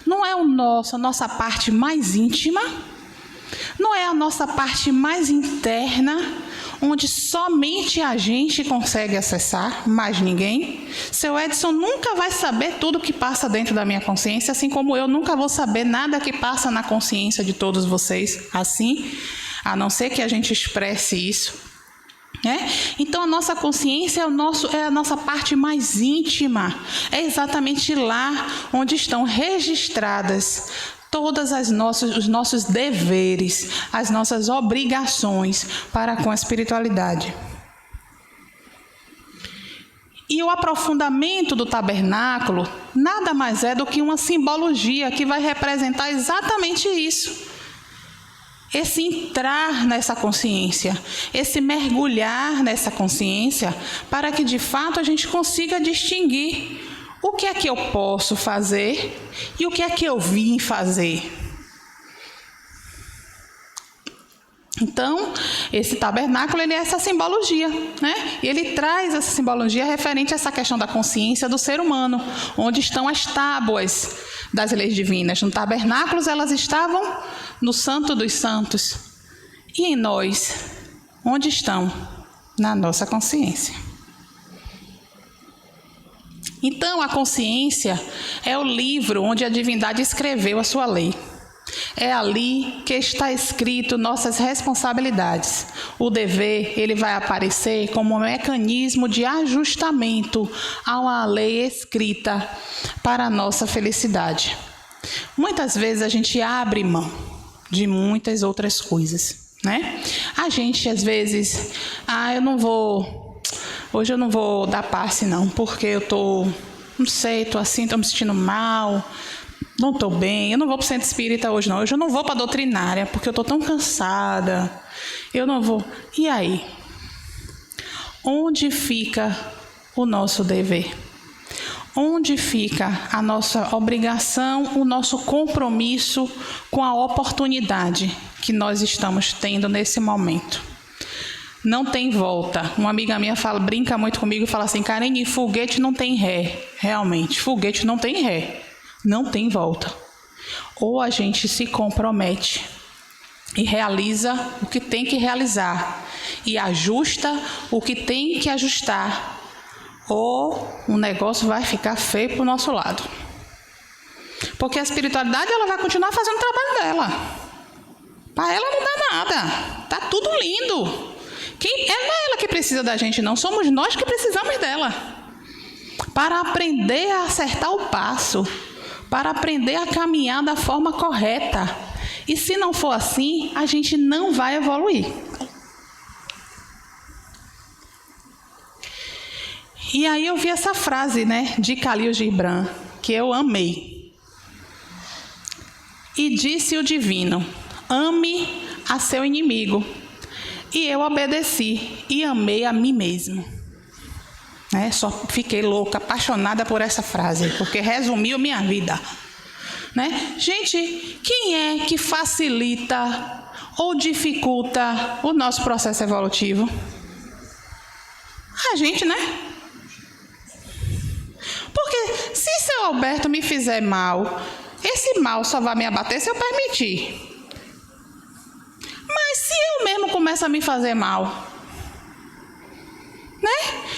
Não é a nossa parte mais íntima? Não é a nossa parte mais interna, onde somente a gente consegue acessar, mais ninguém? Seu Edson nunca vai saber tudo que passa dentro da minha consciência, assim como eu nunca vou saber nada que passa na consciência de todos vocês, assim, a não ser que a gente expresse isso. Então, a nossa consciência é a nossa parte mais íntima, é exatamente lá onde estão registradas todas os nossos deveres, as nossas obrigações para com a espiritualidade. E o aprofundamento do tabernáculo nada mais é do que uma simbologia que vai representar exatamente isso. Esse entrar nessa consciência, esse mergulhar nessa consciência, para que de fato a gente consiga distinguir o que é que eu posso fazer e o que é que eu vim fazer. Então, esse tabernáculo, ele é essa simbologia, né? E ele traz essa simbologia referente a essa questão da consciência do ser humano, onde estão as tábuas das leis divinas. No tabernáculo, elas estavam no Santo dos Santos. E em nós, onde estão? Na nossa consciência. Então, a consciência é o livro onde a divindade escreveu a sua lei. É ali que está escrito nossas responsabilidades. O dever, ele vai aparecer como um mecanismo de ajustamento a uma lei escrita para a nossa felicidade. Muitas vezes a gente abre mão de muitas outras coisas, né? A gente, às vezes, eu não vou hoje eu não vou dar passe não, porque eu não sei, estou assim, estou me sentindo mal, não estou bem, eu não vou para o centro espírita hoje não, hoje eu não vou para a doutrinária, porque eu estou tão cansada, eu não vou. E aí? Onde fica o nosso dever? Onde fica a nossa obrigação, o nosso compromisso com a oportunidade que nós estamos tendo nesse momento? Não tem volta. Uma amiga minha brinca muito comigo e fala assim: Karine, foguete não tem ré. Realmente, foguete não tem ré. Não tem volta. Ou a gente se compromete e realiza o que tem que realizar e ajusta o que tem que ajustar, ou o negócio vai ficar feio para o nosso lado. Porque a espiritualidade ela vai continuar fazendo o trabalho dela. Para ela não dá nada. Tá tudo lindo. Não é ela que precisa da gente, não. Somos nós que precisamos dela. Para aprender a acertar o passo. Para aprender a caminhar da forma correta. E se não for assim, a gente não vai evoluir. E aí eu vi essa frase, de Khalil Gibran, que eu amei. E disse o divino: ame a seu inimigo. E eu obedeci e amei a mim mesmo. Só fiquei louca, apaixonada por essa frase, porque resumiu minha vida. Gente, quem é que facilita ou dificulta o nosso processo evolutivo? A gente, Porque se seu Alberto me fizer mal, esse mal só vai me abater se eu permitir. Mas se eu mesmo começo a me fazer mal,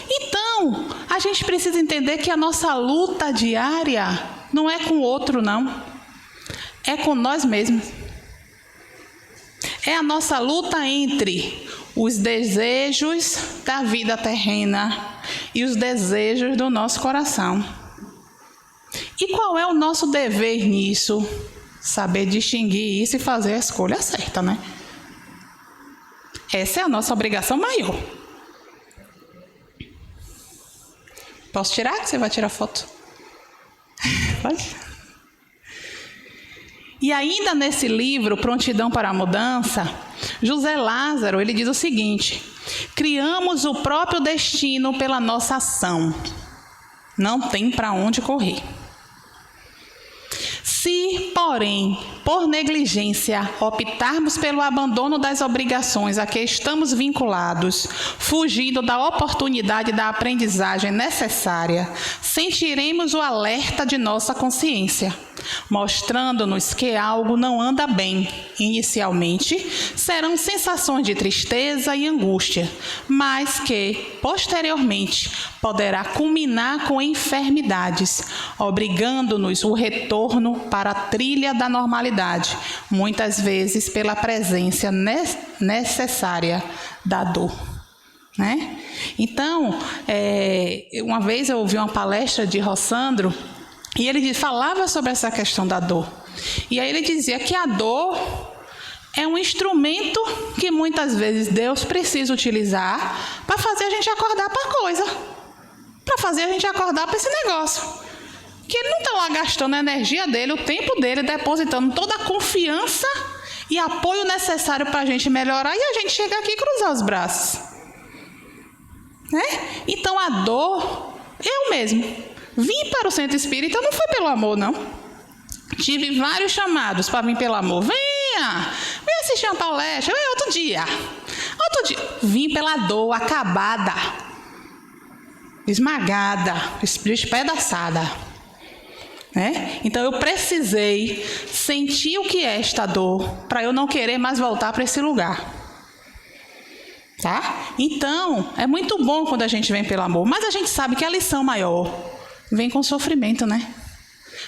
Então, a gente precisa entender que a nossa luta diária não é com o outro, não. É com nós mesmos. É a nossa luta entre os desejos da vida terrena e os desejos do nosso coração. E qual é o nosso dever nisso? Saber distinguir isso e fazer a escolha certa, Essa é a nossa obrigação maior. Posso tirar? Você vai tirar foto? Pode? E ainda nesse livro, Prontidão para a Mudança, José Lázaro, ele diz o seguinte: criamos o próprio destino pela nossa ação. Não tem para onde correr. Se, porém, por negligência, optarmos pelo abandono das obrigações a que estamos vinculados, fugindo da oportunidade da aprendizagem necessária, sentiremos o alerta de nossa consciência, mostrando-nos que algo não anda bem. Inicialmente, serão sensações de tristeza e angústia, mas que, posteriormente, poderá culminar com enfermidades, obrigando-nos o retorno para a trilha da normalidade, muitas vezes pela presença necessária da dor. Então, uma vez eu ouvi uma palestra de Rossandro, e ele falava sobre essa questão da dor. E aí ele dizia que a dor é um instrumento que muitas vezes Deus precisa utilizar para fazer a gente acordar para a coisa. Para fazer a gente acordar para esse negócio. Que ele não está lá gastando a energia dele, o tempo dele, depositando toda a confiança e apoio necessário para a gente melhorar e a gente chegar aqui e cruzar os braços. Então a dor, eu mesmo vim para o centro espírita, não foi pelo amor, não. Tive vários chamados para vir pelo amor. Venha assistir uma palestra, outro dia. Vim pela dor, acabada, esmagada, despedaçada. Então eu precisei sentir o que é esta dor para eu não querer mais voltar para esse lugar. Então, é muito bom quando a gente vem pelo amor, mas a gente sabe que a lição maior vem com sofrimento,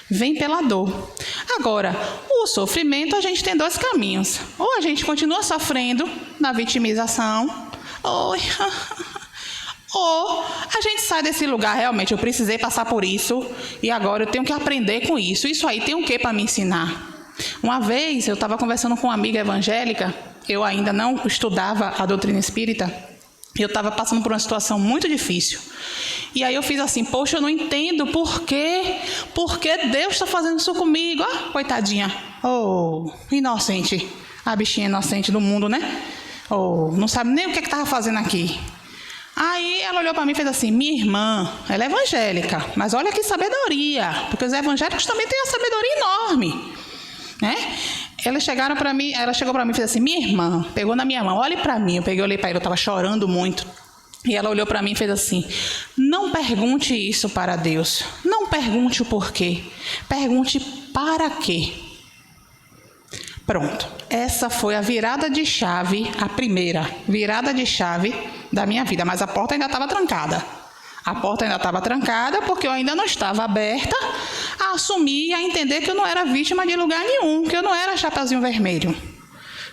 Vem pela dor. Agora, o sofrimento, a gente tem dois caminhos. Ou a gente continua sofrendo na vitimização, ou a gente sai desse lugar, realmente, eu precisei passar por isso, e agora eu tenho que aprender com isso. Isso aí tem o que para me ensinar? Uma vez, eu estava conversando com uma amiga evangélica, eu ainda não estudava a doutrina espírita, Eu estava passando por uma situação muito difícil. E aí eu fiz assim, poxa, eu não entendo por que Deus está fazendo isso comigo. Ah, coitadinha. Oh, inocente. A bichinha inocente do mundo, né? Oh, não sabe nem o que estava fazendo aqui. Aí ela olhou para mim e fez assim, minha irmã, ela é evangélica, mas olha que sabedoria, porque os evangélicos também têm uma sabedoria enorme, né? Ela chegou para mim e fez assim, minha irmã, pegou na minha mão, olhe para mim. Olhei para ele, eu estava chorando muito. E ela olhou para mim e fez assim, não pergunte isso para Deus, não pergunte o porquê, pergunte para quê. Pronto, essa foi a virada de chave, a primeira virada de chave da minha vida, mas a porta ainda estava trancada. A porta ainda estava trancada porque eu ainda não estava aberta a assumir e a entender que eu não era vítima de lugar nenhum, que eu não era Chapeuzinho Vermelho,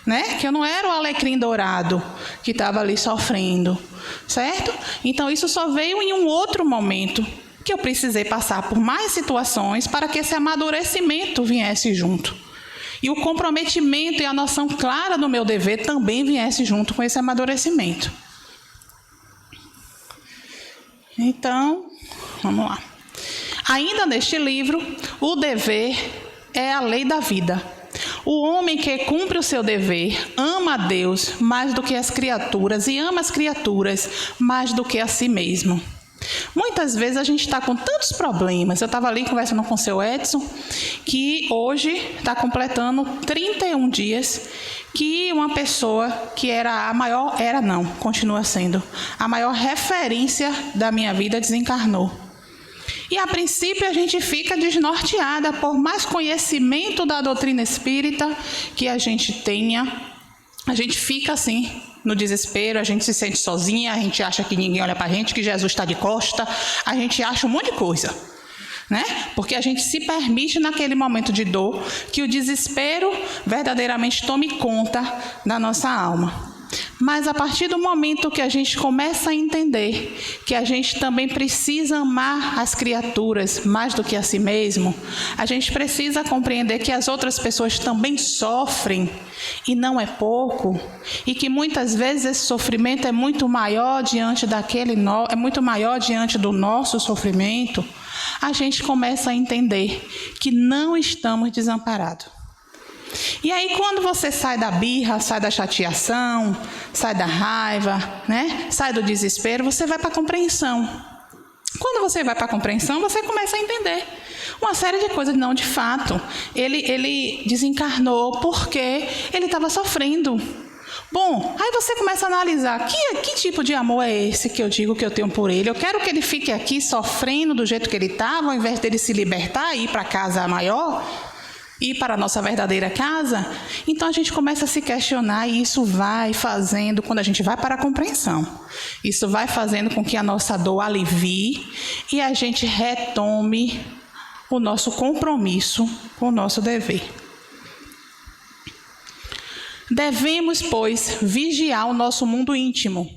né? Que eu não era o alecrim dourado que estava ali sofrendo, certo? Então isso só veio em um outro momento que eu precisei passar por mais situações para que esse amadurecimento viesse junto. E o comprometimento e a noção clara do meu dever também viesse junto com esse amadurecimento. Então, vamos lá. Ainda neste livro, o dever é a lei da vida. O homem que cumpre o seu dever ama a Deus mais do que as criaturas e ama as criaturas mais do que a si mesmo. Muitas vezes a gente está com tantos problemas. Eu estava ali conversando com o seu Edson, que hoje está completando 31 dias que uma pessoa que era a maior, continua sendo, a maior referência da minha vida desencarnou. E a princípio a gente fica desnorteada, por mais conhecimento da doutrina espírita que a gente tenha, a gente fica assim, no desespero, a gente se sente sozinha, a gente acha que ninguém olha para a gente, que Jesus está de costa, a gente acha um monte de coisa, né? Porque a gente se permite naquele momento de dor que o desespero verdadeiramente tome conta da nossa alma. Mas a partir do momento que a gente começa a entender que a gente também precisa amar as criaturas mais do que a si mesmo, a gente precisa compreender que as outras pessoas também sofrem e não é pouco, e que muitas vezes esse sofrimento é muito maior diante do nosso sofrimento, a gente começa a entender que não estamos desamparados. E aí quando você sai da birra, sai da chateação, sai da raiva, né? Sai do desespero, você vai para a compreensão. Quando você vai para a compreensão, você começa a entender uma série de coisas. Não, de fato, ele desencarnou porque ele estava sofrendo. Bom, aí você começa a analisar, que tipo de amor é esse que eu digo que eu tenho por ele? Eu quero que ele fique aqui sofrendo do jeito que ele estava, ao invés dele se libertar e ir para a casa maior, ir para a nossa verdadeira casa. Então a gente começa a se questionar e isso vai fazendo, quando a gente vai para a compreensão, isso vai fazendo com que a nossa dor alivie e a gente retome o nosso compromisso com o nosso dever. Devemos, pois, vigiar o nosso mundo íntimo,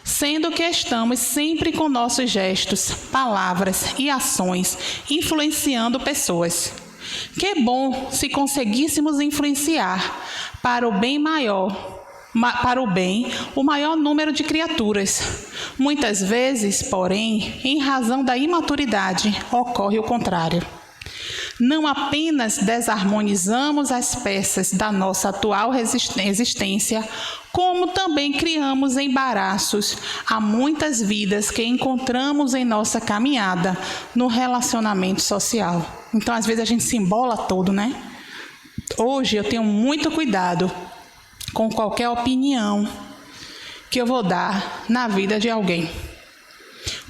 sendo que estamos sempre com nossos gestos, palavras e ações influenciando pessoas. Que bom se conseguíssemos influenciar para o bem o maior número de criaturas. Muitas vezes, porém, em razão da imaturidade, ocorre o contrário. Não apenas desarmonizamos as peças da nossa atual existência, como também criamos embaraços a muitas vidas que encontramos em nossa caminhada no relacionamento social. Então, às vezes, a gente se embola todo, né? Hoje, eu tenho muito cuidado com qualquer opinião que eu vou dar na vida de alguém.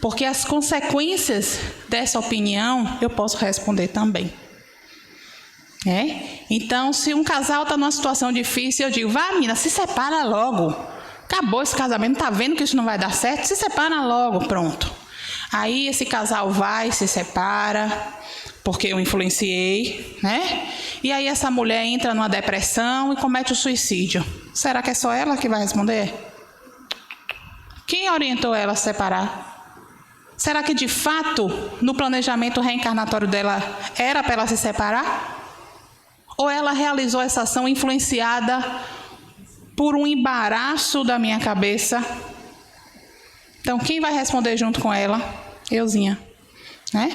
Porque as consequências dessa opinião eu posso responder também. Então, se um casal está numa situação difícil, eu digo, vá, menina, se separa logo. Acabou esse casamento, está vendo que isso não vai dar certo? Se separa logo, pronto. Aí esse casal vai, se separa, porque eu influenciei, né? E aí essa mulher entra numa depressão e comete o suicídio. Será que é só ela que vai responder? Quem orientou ela a se separar? Será que, de fato, no planejamento reencarnatório dela, era para ela se separar? Ou ela realizou essa ação influenciada por um embaraço da minha cabeça? Então, quem vai responder junto com ela? Euzinha, né?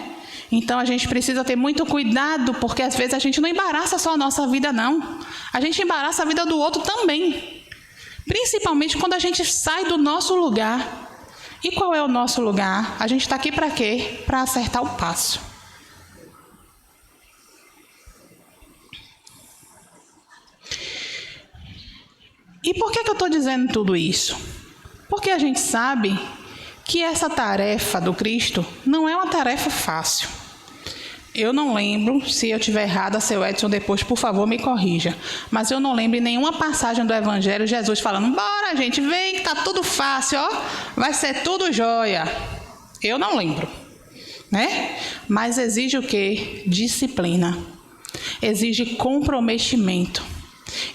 Então, a gente precisa ter muito cuidado, porque às vezes a gente não embaraça só a nossa vida, não. A gente embaraça a vida do outro também. Principalmente quando a gente sai do nosso lugar. E qual é o nosso lugar? A gente está aqui para quê? Para acertar o passo. E por que eu estou dizendo tudo isso? Porque a gente sabe que essa tarefa do Cristo não é uma tarefa fácil. Eu não lembro, se eu estiver errada, seu Edson depois, por favor, me corrija. Mas eu não lembro em nenhuma passagem do Evangelho Jesus falando, bora gente, vem que está tudo fácil, ó, vai ser tudo jóia. Eu não lembro, né? Mas exige o quê? Disciplina. Exige comprometimento.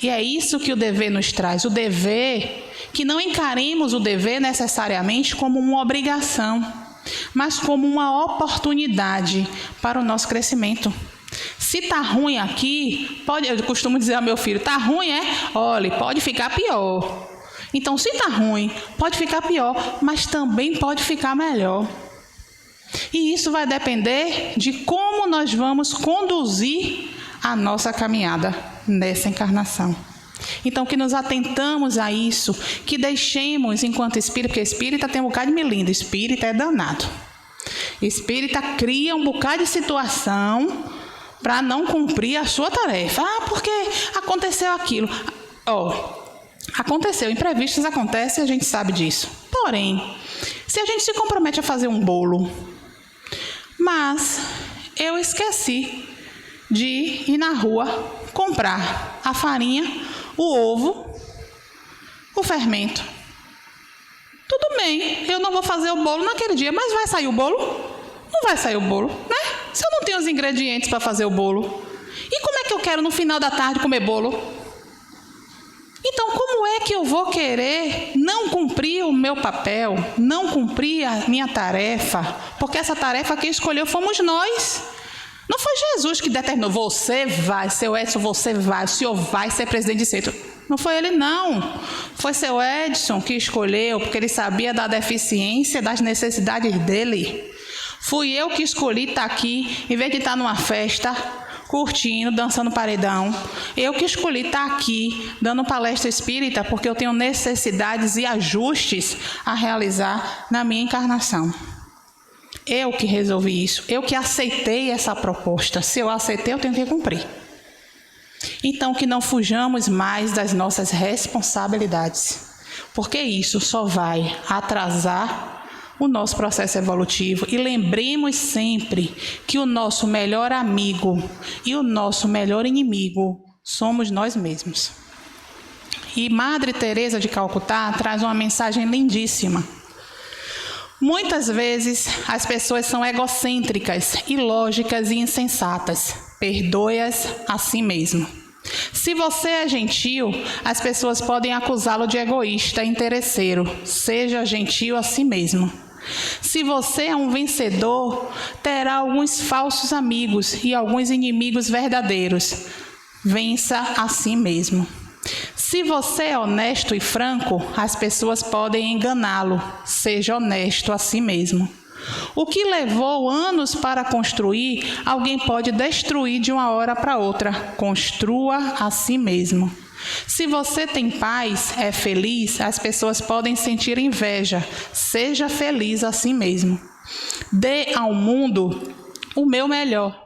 E é isso que o dever nos traz. O dever, que não encaremos o dever necessariamente como uma obrigação, mas como uma oportunidade para o nosso crescimento. Se está ruim aqui, eu costumo dizer ao meu filho, está ruim, é? Olha, pode ficar pior. Então, se está ruim, pode ficar pior, mas também pode ficar melhor. E isso vai depender de como nós vamos conduzir a nossa caminhada nessa encarnação. Então, que nos atentamos a isso, que deixemos enquanto espírita, porque espírita tem um bocado de melindre, espírita é danado. Espírita cria um bocado de situação para não cumprir a sua tarefa. Ah, porque aconteceu aquilo. Aconteceu, imprevistos acontecem, a gente sabe disso. Porém, se a gente se compromete a fazer um bolo, mas eu esqueci de ir na rua comprar a farinha, o ovo, o fermento. Tudo bem, eu não vou fazer o bolo naquele dia, mas vai sair o bolo? Não vai sair o bolo, né? Se eu não tenho os ingredientes para fazer o bolo. E como é que eu quero no final da tarde comer bolo? Então, como é que eu vou querer não cumprir o meu papel, não cumprir a minha tarefa? Porque essa tarefa quem escolheu fomos nós. Não foi Jesus que determinou, você vai, seu Edson, você vai, o senhor vai ser presidente de centro. Não foi ele, não. Foi seu Edson que escolheu, porque ele sabia da deficiência, das necessidades dele. Fui eu que escolhi estar aqui, em vez de estar numa festa, curtindo, dançando paredão. Eu que escolhi estar aqui, dando palestra espírita, porque eu tenho necessidades e ajustes a realizar na minha encarnação. Eu que resolvi isso, eu que aceitei essa proposta. Se eu aceitei, eu tenho que cumprir. Então, que não fujamos mais das nossas responsabilidades, porque isso só vai atrasar o nosso processo evolutivo. E lembremos sempre que o nosso melhor amigo e o nosso melhor inimigo somos nós mesmos. E Madre Teresa de Calcutá traz uma mensagem lindíssima. Muitas vezes as pessoas são egocêntricas, ilógicas e insensatas. Perdoe-as a si mesmo. Se você é gentil, as pessoas podem acusá-lo de egoísta e interesseiro. Seja gentil a si mesmo. Se você é um vencedor, terá alguns falsos amigos e alguns inimigos verdadeiros. Vença a si mesmo. Se você é honesto e franco, as pessoas podem enganá-lo. Seja honesto a si mesmo. O que levou anos para construir, alguém pode destruir de uma hora para outra. Construa a si mesmo. Se você tem paz, é feliz, as pessoas podem sentir inveja. Seja feliz a si mesmo. Dê ao mundo o meu melhor.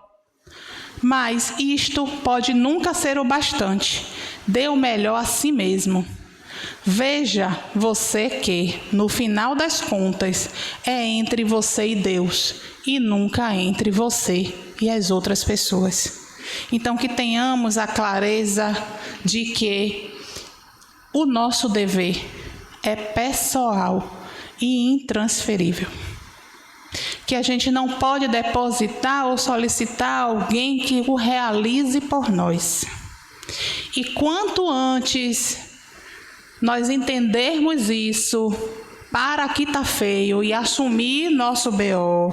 Mas isto pode nunca ser o bastante. Dê o melhor a si mesmo. Veja você que, no final das contas, é entre você e Deus, e nunca entre você e as outras pessoas. Então, que tenhamos a clareza de que o nosso dever é pessoal e intransferível. Que a gente não pode depositar ou solicitar alguém que o realize por nós. E quanto antes nós entendermos isso, para que tá feio, e assumir nosso BO,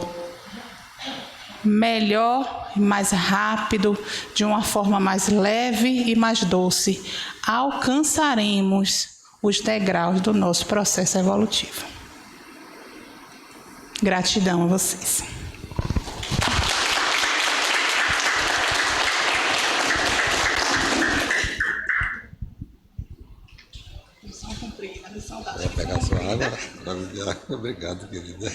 melhor e mais rápido, de uma forma mais leve e mais doce, alcançaremos os degraus do nosso processo evolutivo. Gratidão a vocês. Vai pegar sua água? Obrigado, querida.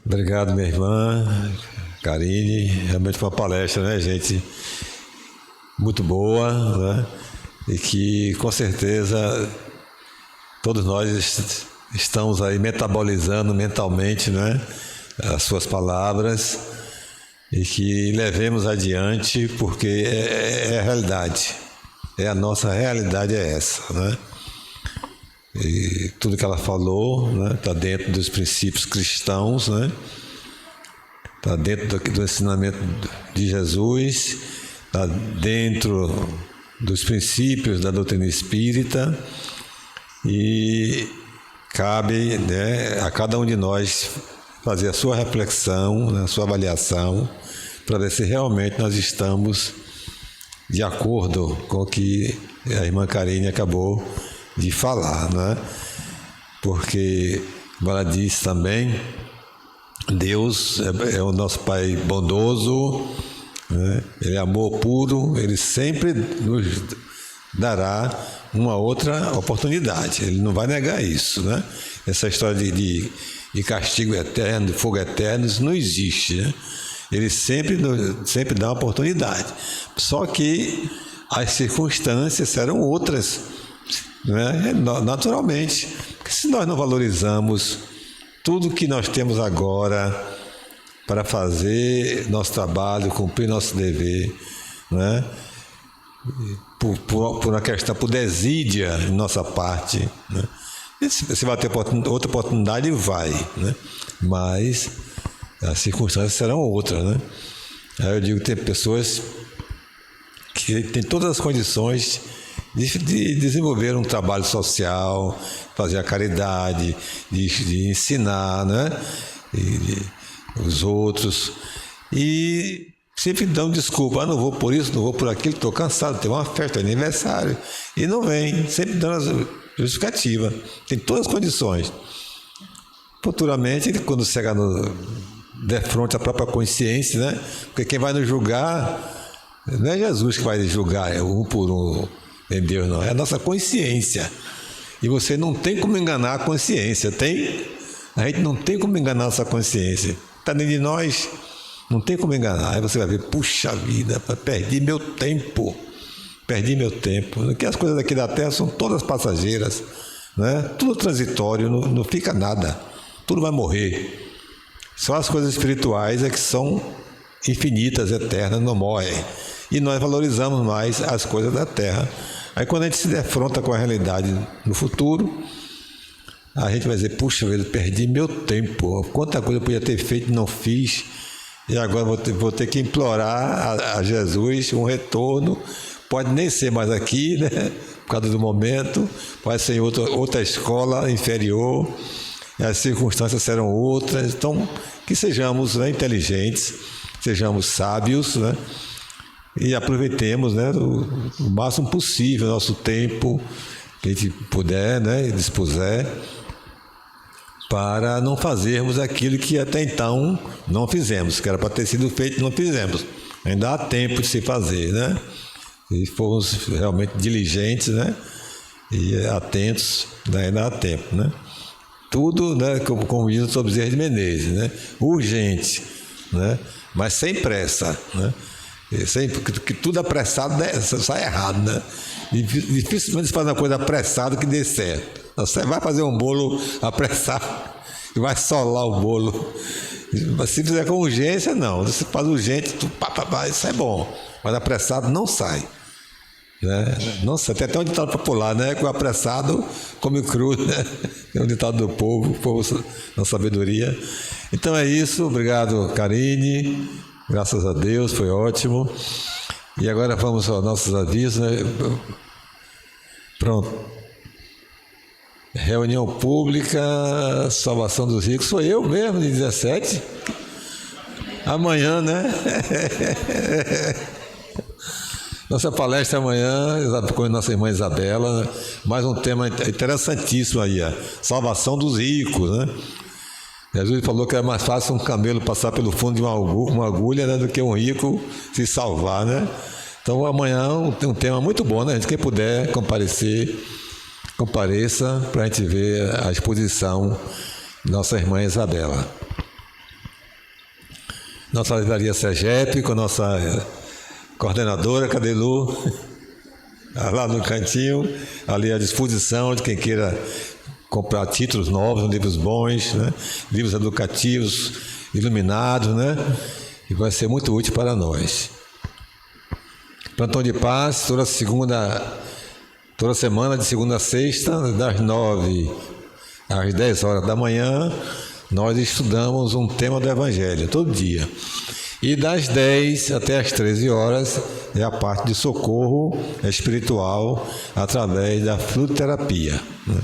Obrigado, minha irmã Karine. Realmente foi uma palestra, né, gente? Muito boa, né? E que, com certeza, todos nós estamos aí metabolizando mentalmente, né, as suas palavras e que levemos adiante, porque é a realidade. A nossa realidade é essa, né? E tudo que ela falou, né, está dentro dos princípios cristãos, né? Está dentro do ensinamento de Jesus, está dentro dos princípios da doutrina espírita e cabe, né, a cada um de nós fazer a sua reflexão, né, a sua avaliação, para ver se realmente nós estamos de acordo com o que a irmã Karine acabou de falar, né? Porque, como ela disse também, Deus é o nosso Pai bondoso, né? Ele é amor puro, Ele sempre nos dará uma outra oportunidade, Ele não vai negar isso, né? Essa história de castigo eterno, de fogo eterno, isso não existe, né? Ele sempre dá uma oportunidade, só que as circunstâncias serão outras, né? Naturalmente, porque se nós não valorizamos tudo que nós temos agora para fazer nosso trabalho, cumprir nosso dever, né? Por uma questão, por desídia de nossa parte, né? Se vai ter outra oportunidade, vai, né? Mas as circunstâncias serão outras, né? Aí eu digo que tem pessoas que têm todas as condições de desenvolver um trabalho social, fazer a caridade, de ensinar, né? Os outros. E sempre dão desculpa, não vou por isso, não vou por aquilo, estou cansado, tem uma festa, aniversário. E não vem, sempre dando justificativa. Tem todas as condições. Futuramente, quando chegar defronte à própria consciência, né? Porque quem vai nos julgar não é Jesus que vai julgar, é um por um. Em Deus não, é a nossa consciência. E você não tem como enganar a consciência, tem? A gente não tem como enganar a nossa consciência. Está dentro de nós, não tem como enganar. Aí você vai ver, puxa vida, perdi meu tempo. Porque as coisas aqui da Terra são todas passageiras, né? Tudo transitório, não fica nada. Tudo vai morrer. Só as coisas espirituais é que são infinitas, eternas, não morrem. E nós valorizamos mais as coisas da Terra. Aí quando a gente se defronta com a realidade no futuro, a gente vai dizer, puxa vida, perdi meu tempo, quanta coisa eu podia ter feito e não fiz, e agora vou ter que implorar a Jesus um retorno, pode nem ser mais aqui, né, por causa do momento, pode ser em outra escola inferior, as circunstâncias serão outras, então que sejamos, né, inteligentes, sejamos sábios, né, e aproveitemos, né, o máximo possível o nosso tempo, que a gente puder, né, dispuser, para não fazermos aquilo que até então não fizemos, que era para ter sido feito e não fizemos. Ainda há tempo de se fazer, né? Se formos realmente diligentes, né, e atentos, né, ainda há tempo, né? Tudo, né, como diz o Sr. Bezerra de Menezes, né, urgente, né, mas sem pressa, né? Porque tudo apressado sai errado, né? Dificilmente você faz uma coisa apressada que dê certo. Você vai fazer um bolo apressado e vai solar o bolo. Mas se fizer com urgência, não. Você faz urgente, isso é bom. Mas apressado não sai. Né? Não sai. Tem até um ditado popular, né? Que o apressado come cru, né? É um ditado do povo na sabedoria. Então é isso. Obrigado, Karine. Graças a Deus, foi ótimo. E agora vamos aos nossos avisos, né? Pronto. Reunião pública, salvação dos ricos, sou eu mesmo, de 17. Amanhã, né? Nossa palestra amanhã, com a nossa irmã Isabela, mais um tema interessantíssimo aí, a salvação dos ricos, né? Jesus falou que é mais fácil um camelo passar pelo fundo de uma agulha, né, do que um rico se salvar, né? Então amanhã tem um tema muito bom, né? Quem puder comparecer, compareça para a gente ver a exposição de nossa irmã Isabela. Nossa livraria Sergipe, com a nossa coordenadora, cadê Lu? Lá no cantinho, ali à disposição de quem queira comprar títulos novos, livros bons, né? Livros educativos, iluminados, né? E vai ser muito útil para nós. Plantão de Paz, toda semana, de segunda a sexta, das 9 às 10 horas da manhã, nós estudamos um tema do Evangelho, todo dia. E das 10 até as 13 horas é a parte de socorro espiritual através da fluidoterapia, né?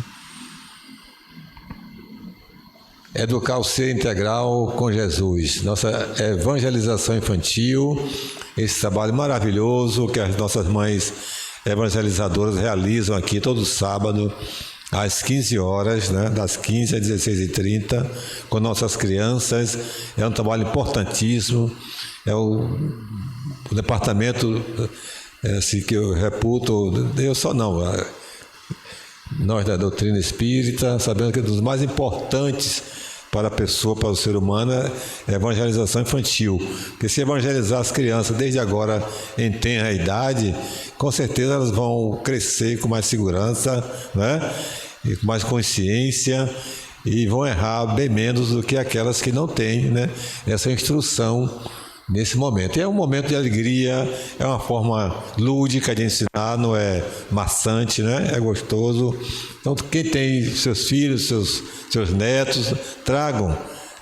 Educar o ser integral com Jesus, nossa evangelização infantil, esse trabalho maravilhoso que as nossas mães evangelizadoras realizam aqui todo sábado, às 15 horas, né, das 15 às 16h30, com nossas crianças. É um trabalho importantíssimo, é o departamento assim, que eu reputo, nós da doutrina espírita, sabemos que é dos mais importantes para a pessoa, para o ser humano, é a evangelização infantil. Porque se evangelizar as crianças desde agora em tenra idade, com certeza elas vão crescer com mais segurança, né? E com mais consciência, e vão errar bem menos do que aquelas que não têm, né, essa instrução nesse momento. E é um momento de alegria, é uma forma lúdica de ensinar, não é maçante, né? É gostoso. Então, quem tem seus filhos, seus netos, tragam.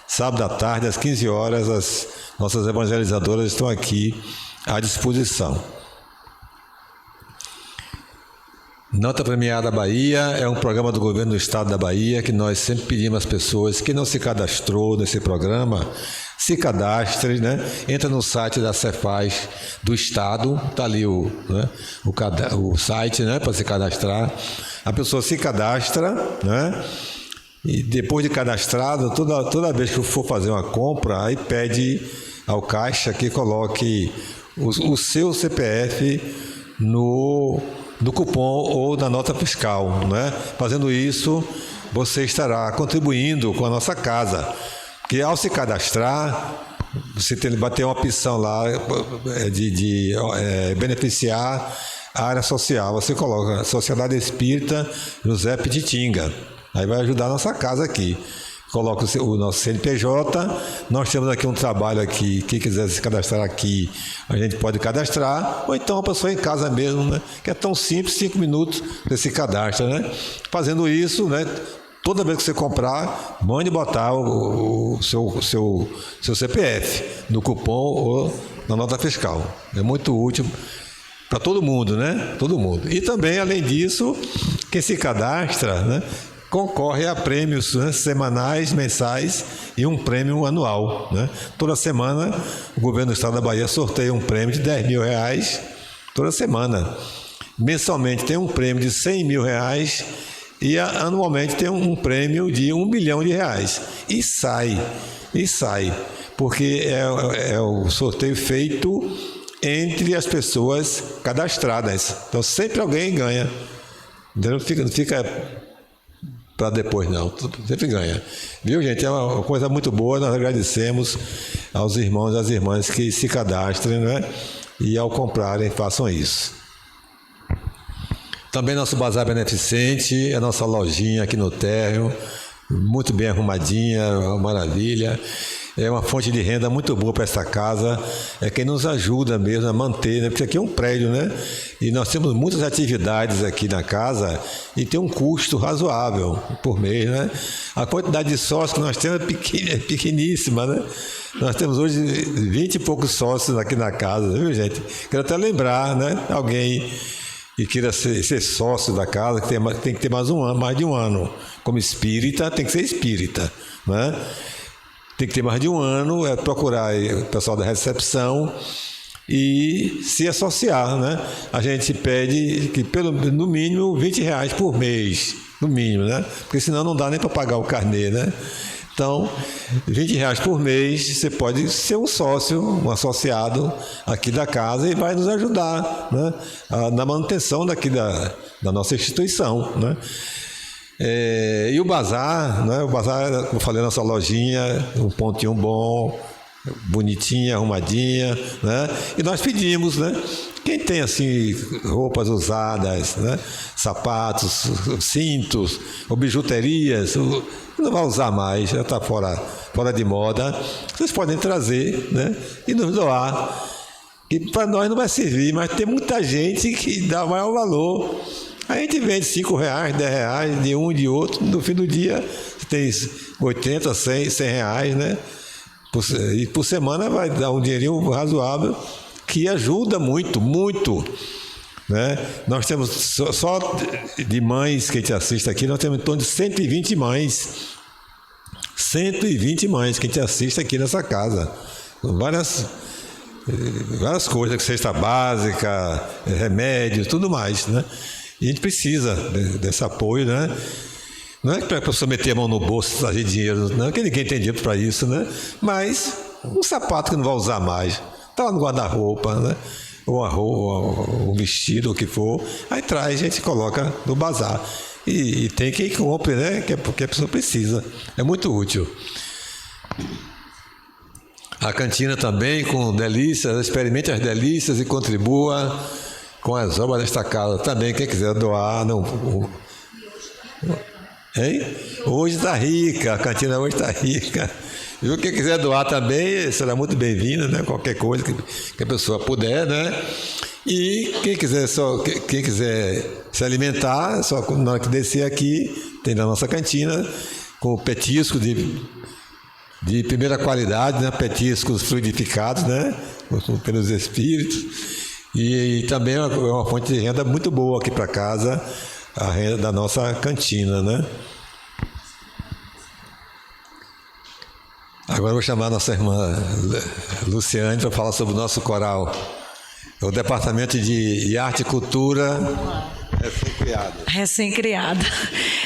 Sábado à tarde, às 15 horas, as nossas evangelizadoras estão aqui à disposição. Nota Premiada Bahia é um programa do governo do estado da Bahia que nós sempre pedimos às pessoas que não se cadastrou nesse programa, se cadastre, né? Entra no site da Cefaz do estado, está ali o site, né, para se cadastrar. A pessoa se cadastra, né? E depois de cadastrado, toda vez que for fazer uma compra, aí pede ao caixa que coloque o seu CPF no cupom ou na nota fiscal, né? Fazendo isso, você estará contribuindo com a nossa casa, porque ao se cadastrar, você vai ter uma opção lá de beneficiar a área social. Você coloca Sociedade Espírita José Pititinga, aí vai ajudar a nossa casa aqui. Coloca o nosso CNPJ, nós temos aqui um trabalho aqui, quem quiser se cadastrar aqui, a gente pode cadastrar, ou então a pessoa em casa mesmo, né? Que é tão simples, 5 minutos você se cadastra, né? Fazendo isso, né? Toda vez que você comprar, mande botar o seu CPF no cupom ou na nota fiscal. É muito útil para todo mundo, né? Todo mundo. E também, além disso, quem se cadastra, né, concorre a prêmios, né, semanais, mensais e um prêmio anual, né? Toda semana o governo do estado da Bahia sorteia um prêmio de R$10 mil, toda semana. Mensalmente tem um prêmio de R$100 mil e anualmente tem um prêmio de R$1 milhão. E sai, porque é o sorteio feito entre as pessoas cadastradas. Então sempre alguém ganha. Não fica para depois não, sempre ganha. Viu, gente? É uma coisa muito boa, nós agradecemos aos irmãos e às irmãs que se cadastrem, né? E ao comprarem, façam isso. Também nosso bazar beneficente, a nossa lojinha aqui no térreo, muito bem arrumadinha, uma maravilha. É uma fonte de renda muito boa para essa casa, é quem nos ajuda mesmo a manter, né? Porque aqui é um prédio, né? E nós temos muitas atividades aqui na casa e tem um custo razoável por mês, né? A quantidade de sócios que nós temos é pequeníssima, né? Nós temos hoje 20 e poucos sócios aqui na casa, viu, gente? Quero até lembrar, né? Alguém que queira ser sócio da casa, que tem que ter mais de um ano. Como espírita, tem que ser espírita, né? Tem que ter mais de um ano, procurar o pessoal da recepção e se associar, né? A gente pede que no mínimo R$20 por mês, no mínimo, né? Porque senão não dá nem para pagar o carnê, né? Então, R$20 por mês, você pode ser um sócio, um associado aqui da casa e vai nos ajudar, né? Na manutenção daqui da nossa instituição, né? E o bazar, né? O bazar, como eu falei, nossa lojinha, um pontinho bom, bonitinha, arrumadinha, né? E nós pedimos, né? Quem tem assim roupas usadas, né? Sapatos, cintos, ou bijuterias, não vai usar mais, já está fora de moda, vocês podem trazer, né? E nos doar. E para nós não vai servir, mas tem muita gente que dá maior valor. A gente vende R$5, R$10, de um e de outro, no fim do dia tem 80, 100 reais, né? E por semana vai dar um dinheirinho razoável que ajuda muito, muito, né? Nós temos só de mães que a gente assiste aqui, nós temos em torno de 120 mães. 120 mães que a gente assiste aqui nessa casa. Várias coisas, cesta básica, remédios, tudo mais, né? E a gente precisa desse apoio, né? Não é para a pessoa meter a mão no bolso, trazer dinheiro, não é que ninguém tem dinheiro para isso, né? Mas um sapato que não vai usar mais, está lá no guarda-roupa, né? Ou um vestido, ou o que for, aí traz, a gente coloca no bazar. E tem quem compre, né? Porque a pessoa precisa. É muito útil. A cantina também, com delícias, experimente as delícias e contribua com as obras desta casa. Também, quem quiser doar, não... Hein? Hoje está rica, a cantina hoje está rica. Viu? Quem quiser doar também será muito bem-vindo, né? Qualquer coisa que a pessoa puder, né? E quem quiser se alimentar, só na hora que descer aqui, tem na nossa cantina, com petisco de primeira qualidade, né? Petiscos fluidificados, né? Pelos espíritos. E também é uma fonte de renda muito boa aqui para casa, a renda da nossa cantina, né? Agora eu vou chamar a nossa irmã Luciane para falar sobre o nosso coral. O Departamento de Arte e Cultura Recém-criada.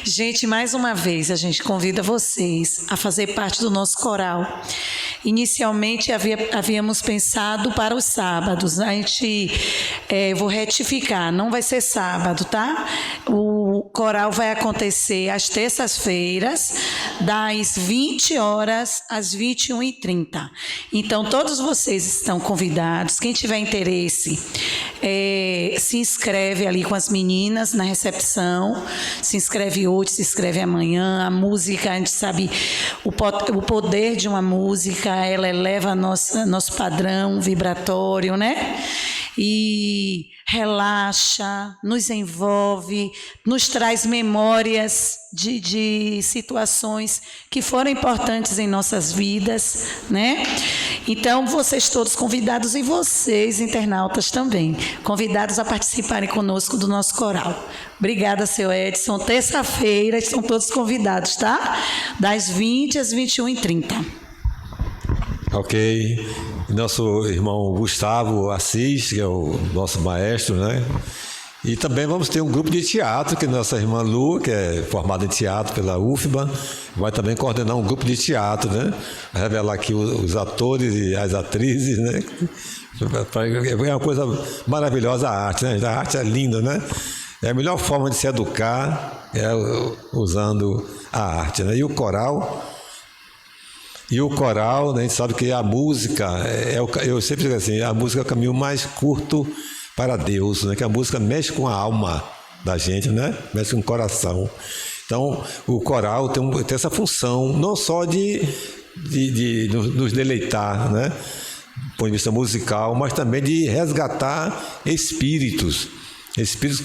Gente, mais uma vez a gente convida vocês a fazer parte do nosso coral. Inicialmente havíamos pensado para os sábados. A gente, vou retificar, não vai ser sábado, tá? O coral vai acontecer às terças-feiras, das 20 horas às 21h30. Então, todos vocês estão convidados. Quem tiver interesse, se inscreve ali com as meninas na recepção. Se inscreve hoje, se inscreve amanhã. A música, a gente sabe o poder de uma música, ela eleva nosso padrão vibratório, né? E relaxa, nos envolve, nos traz memórias de situações que foram importantes em nossas vidas, né? Então, vocês todos convidados, e vocês, internautas, também, convidados a participarem conosco do nosso coral. Obrigada, seu Edson. Terça-feira, estão todos convidados, tá? Das 20 às 21h30. Ok. Nosso irmão Gustavo Assis, que é o nosso maestro, né? E também vamos ter um grupo de teatro, que nossa irmã Lu, que é formada em teatro pela UFBA, vai também coordenar um grupo de teatro, né? Vai revelar aqui os atores e as atrizes, né? É uma coisa maravilhosa a arte, né? A arte é linda, né? É a melhor forma de se educar usando a arte, né? E o coral, né, a gente sabe que a música, eu sempre digo assim, a música é o caminho mais curto para Deus, né? Que a música mexe com a alma da gente, né? Mexe com o coração. Então, o coral tem essa função, não só de nos deleitar, né? Do ponto de vista musical, mas também de resgatar espíritos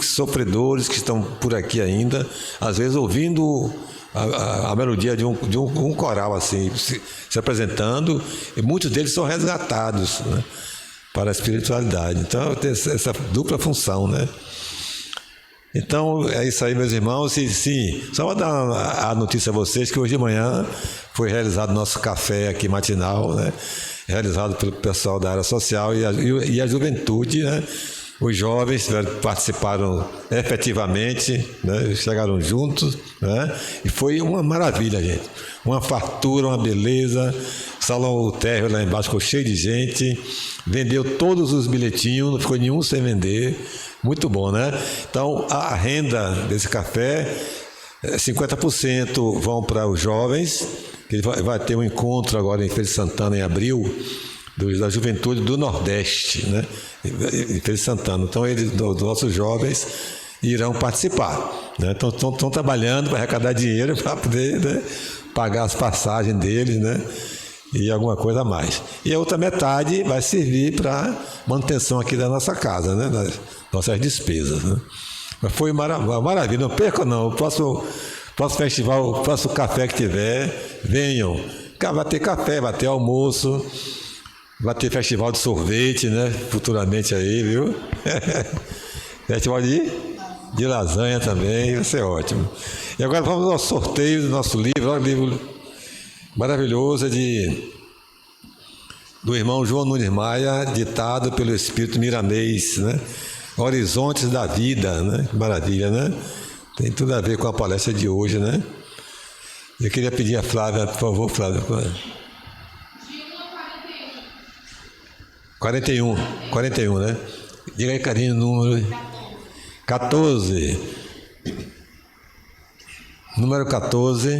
sofredores que estão por aqui ainda, às vezes ouvindo a melodia de um coral assim, se apresentando, e muitos deles são resgatados, né, para a espiritualidade. Então tem essa dupla função, né? Então é isso aí, meus irmãos. Sim, só vou dar a notícia a vocês que hoje de manhã foi realizado nosso café aqui matinal, né? realizado pelo pessoal da área social e a juventude, né? Os jovens participaram efetivamente, né? Chegaram juntos, né? E foi uma maravilha, gente. Uma fartura, uma beleza. O salão térreo lá embaixo ficou cheio de gente. Vendeu todos os bilhetinhos, não ficou nenhum sem vender. Muito bom, né? Então, a renda desse café, 50% vão para os jovens, que vai ter um encontro agora em Feira de Santana, em abril, da juventude do Nordeste, né? Em Feira de Santana. Então, dos nossos jovens irão participar, né? Então, estão trabalhando para arrecadar dinheiro para poder, né, pagar as passagens deles, né? E alguma coisa a mais. E a outra metade vai servir para manutenção aqui da nossa casa, né? Das nossas despesas, né? Mas foi uma maravilha. Não percam, não. O próximo festival, o próximo café que tiver, venham. Vai ter café, vai ter almoço. Vai ter festival de sorvete, né? Futuramente aí, viu? Festival de lasanha também, vai ser ótimo. E agora vamos ao sorteio do nosso livro. Olha o livro maravilhoso do irmão João Nunes Maia, ditado pelo Espírito Miramês, né? Horizontes da Vida, né? Que maravilha, né? Tem tudo a ver com a palestra de hoje, né? Eu queria pedir a Flávia, por favor, Flávia. 41, né? Diga aí, carinho, o número 14. Número 14.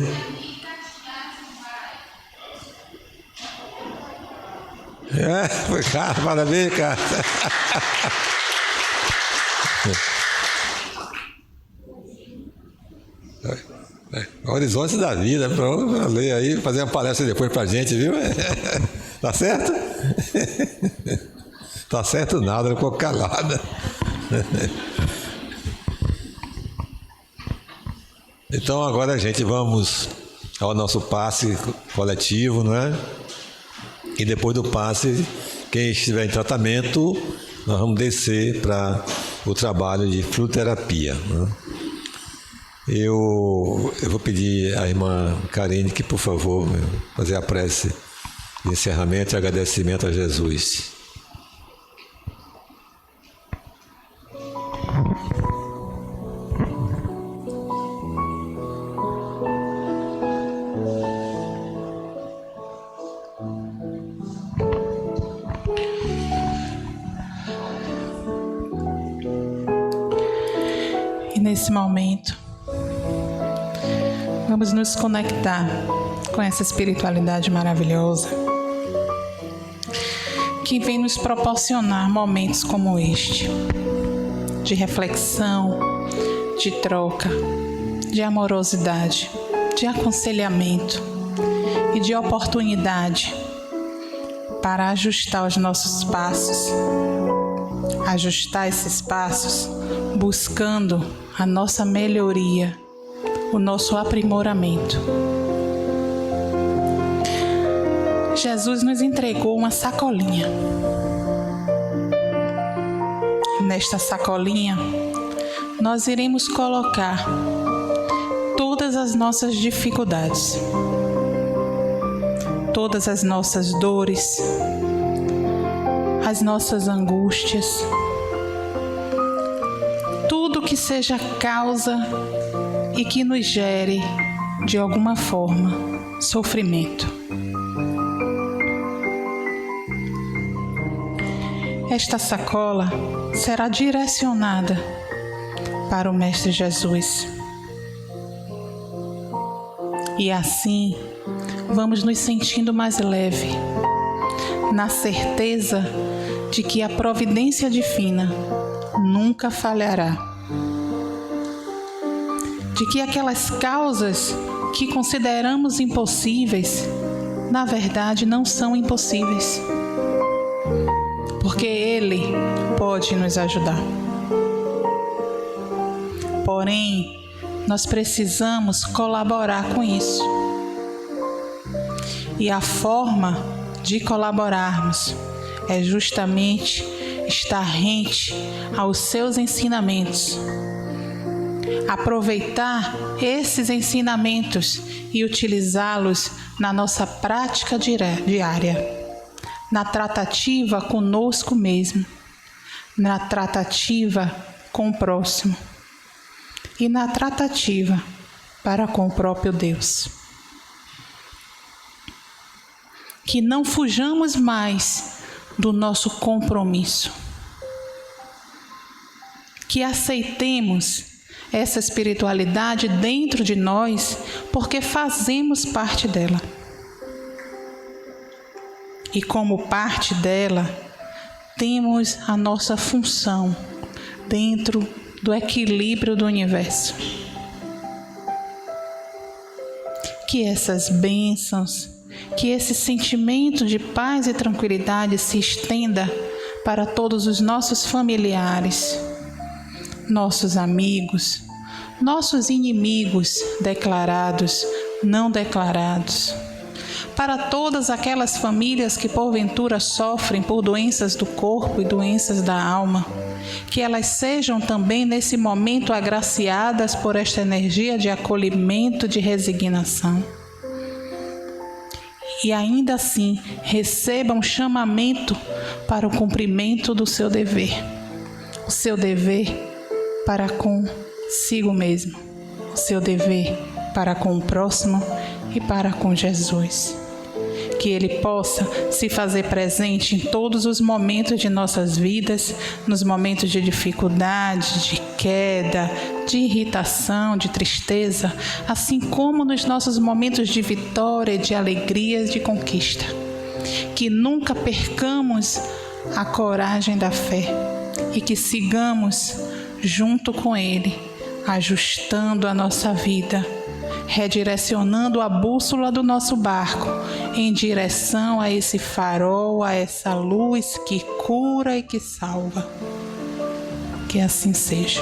Foi cara, parabéns, cara. Horizontes da Vida, para ler aí, fazer uma palestra depois pra gente, viu? Tá certo? Tá certo nada, ficou calada. Então agora, gente, vamos ao nosso passe coletivo, não é? E depois do passe, quem estiver em tratamento, nós vamos descer para o trabalho de fluidoterapia, né? Eu vou pedir à irmã Karine que, por favor, fazer a prece de encerramento e agradecimento a Jesus. E nesse momento, vamos nos conectar com essa espiritualidade maravilhosa que vem nos proporcionar momentos como este, de reflexão, de troca, de amorosidade, de aconselhamento e de oportunidade para ajustar os nossos passos, ajustar esses passos buscando a nossa melhoria, o nosso aprimoramento. Jesus nos entregou uma sacolinha. Nesta sacolinha, nós iremos colocar todas as nossas dificuldades, todas as nossas dores, as nossas angústias, tudo que seja causa e que nos gere, de alguma forma, sofrimento. Esta sacola será direcionada para o Mestre Jesus. E assim, vamos nos sentindo mais leve, na certeza de que a providência divina nunca falhará. De que aquelas causas que consideramos impossíveis, na verdade não são impossíveis. Porque Ele pode nos ajudar. Porém, nós precisamos colaborar com isso. E a forma de colaborarmos é justamente estar rente aos seus ensinamentos. Aproveitar esses ensinamentos e utilizá-los na nossa prática diária, na tratativa conosco mesmo, na tratativa com o próximo e na tratativa para com o próprio Deus. Que não fujamos mais do nosso compromisso. Que aceitemos essa espiritualidade dentro de nós, porque fazemos parte dela. E como parte dela, temos a nossa função dentro do equilíbrio do universo. Que essas bênçãos, que esse sentimento de paz e tranquilidade se estenda para todos os nossos familiares, nossos amigos, nossos inimigos declarados, não declarados, para todas aquelas famílias que porventura sofrem por doenças do corpo e doenças da alma, que elas sejam também nesse momento agraciadas por esta energia de acolhimento, de resignação. E ainda assim recebam chamamento para o cumprimento do seu dever. O seu dever para consigo mesmo. O seu dever para com o próximo e para com Jesus. Que Ele possa se fazer presente em todos os momentos de nossas vidas, nos momentos de dificuldade, de queda, de irritação, de tristeza, assim como nos nossos momentos de vitória, de alegria, de conquista. Que nunca percamos a coragem da fé e que sigamos junto com Ele, ajustando a nossa vida, redirecionando a bússola do nosso barco em direção a esse farol, a essa luz que cura e que salva. Que assim seja.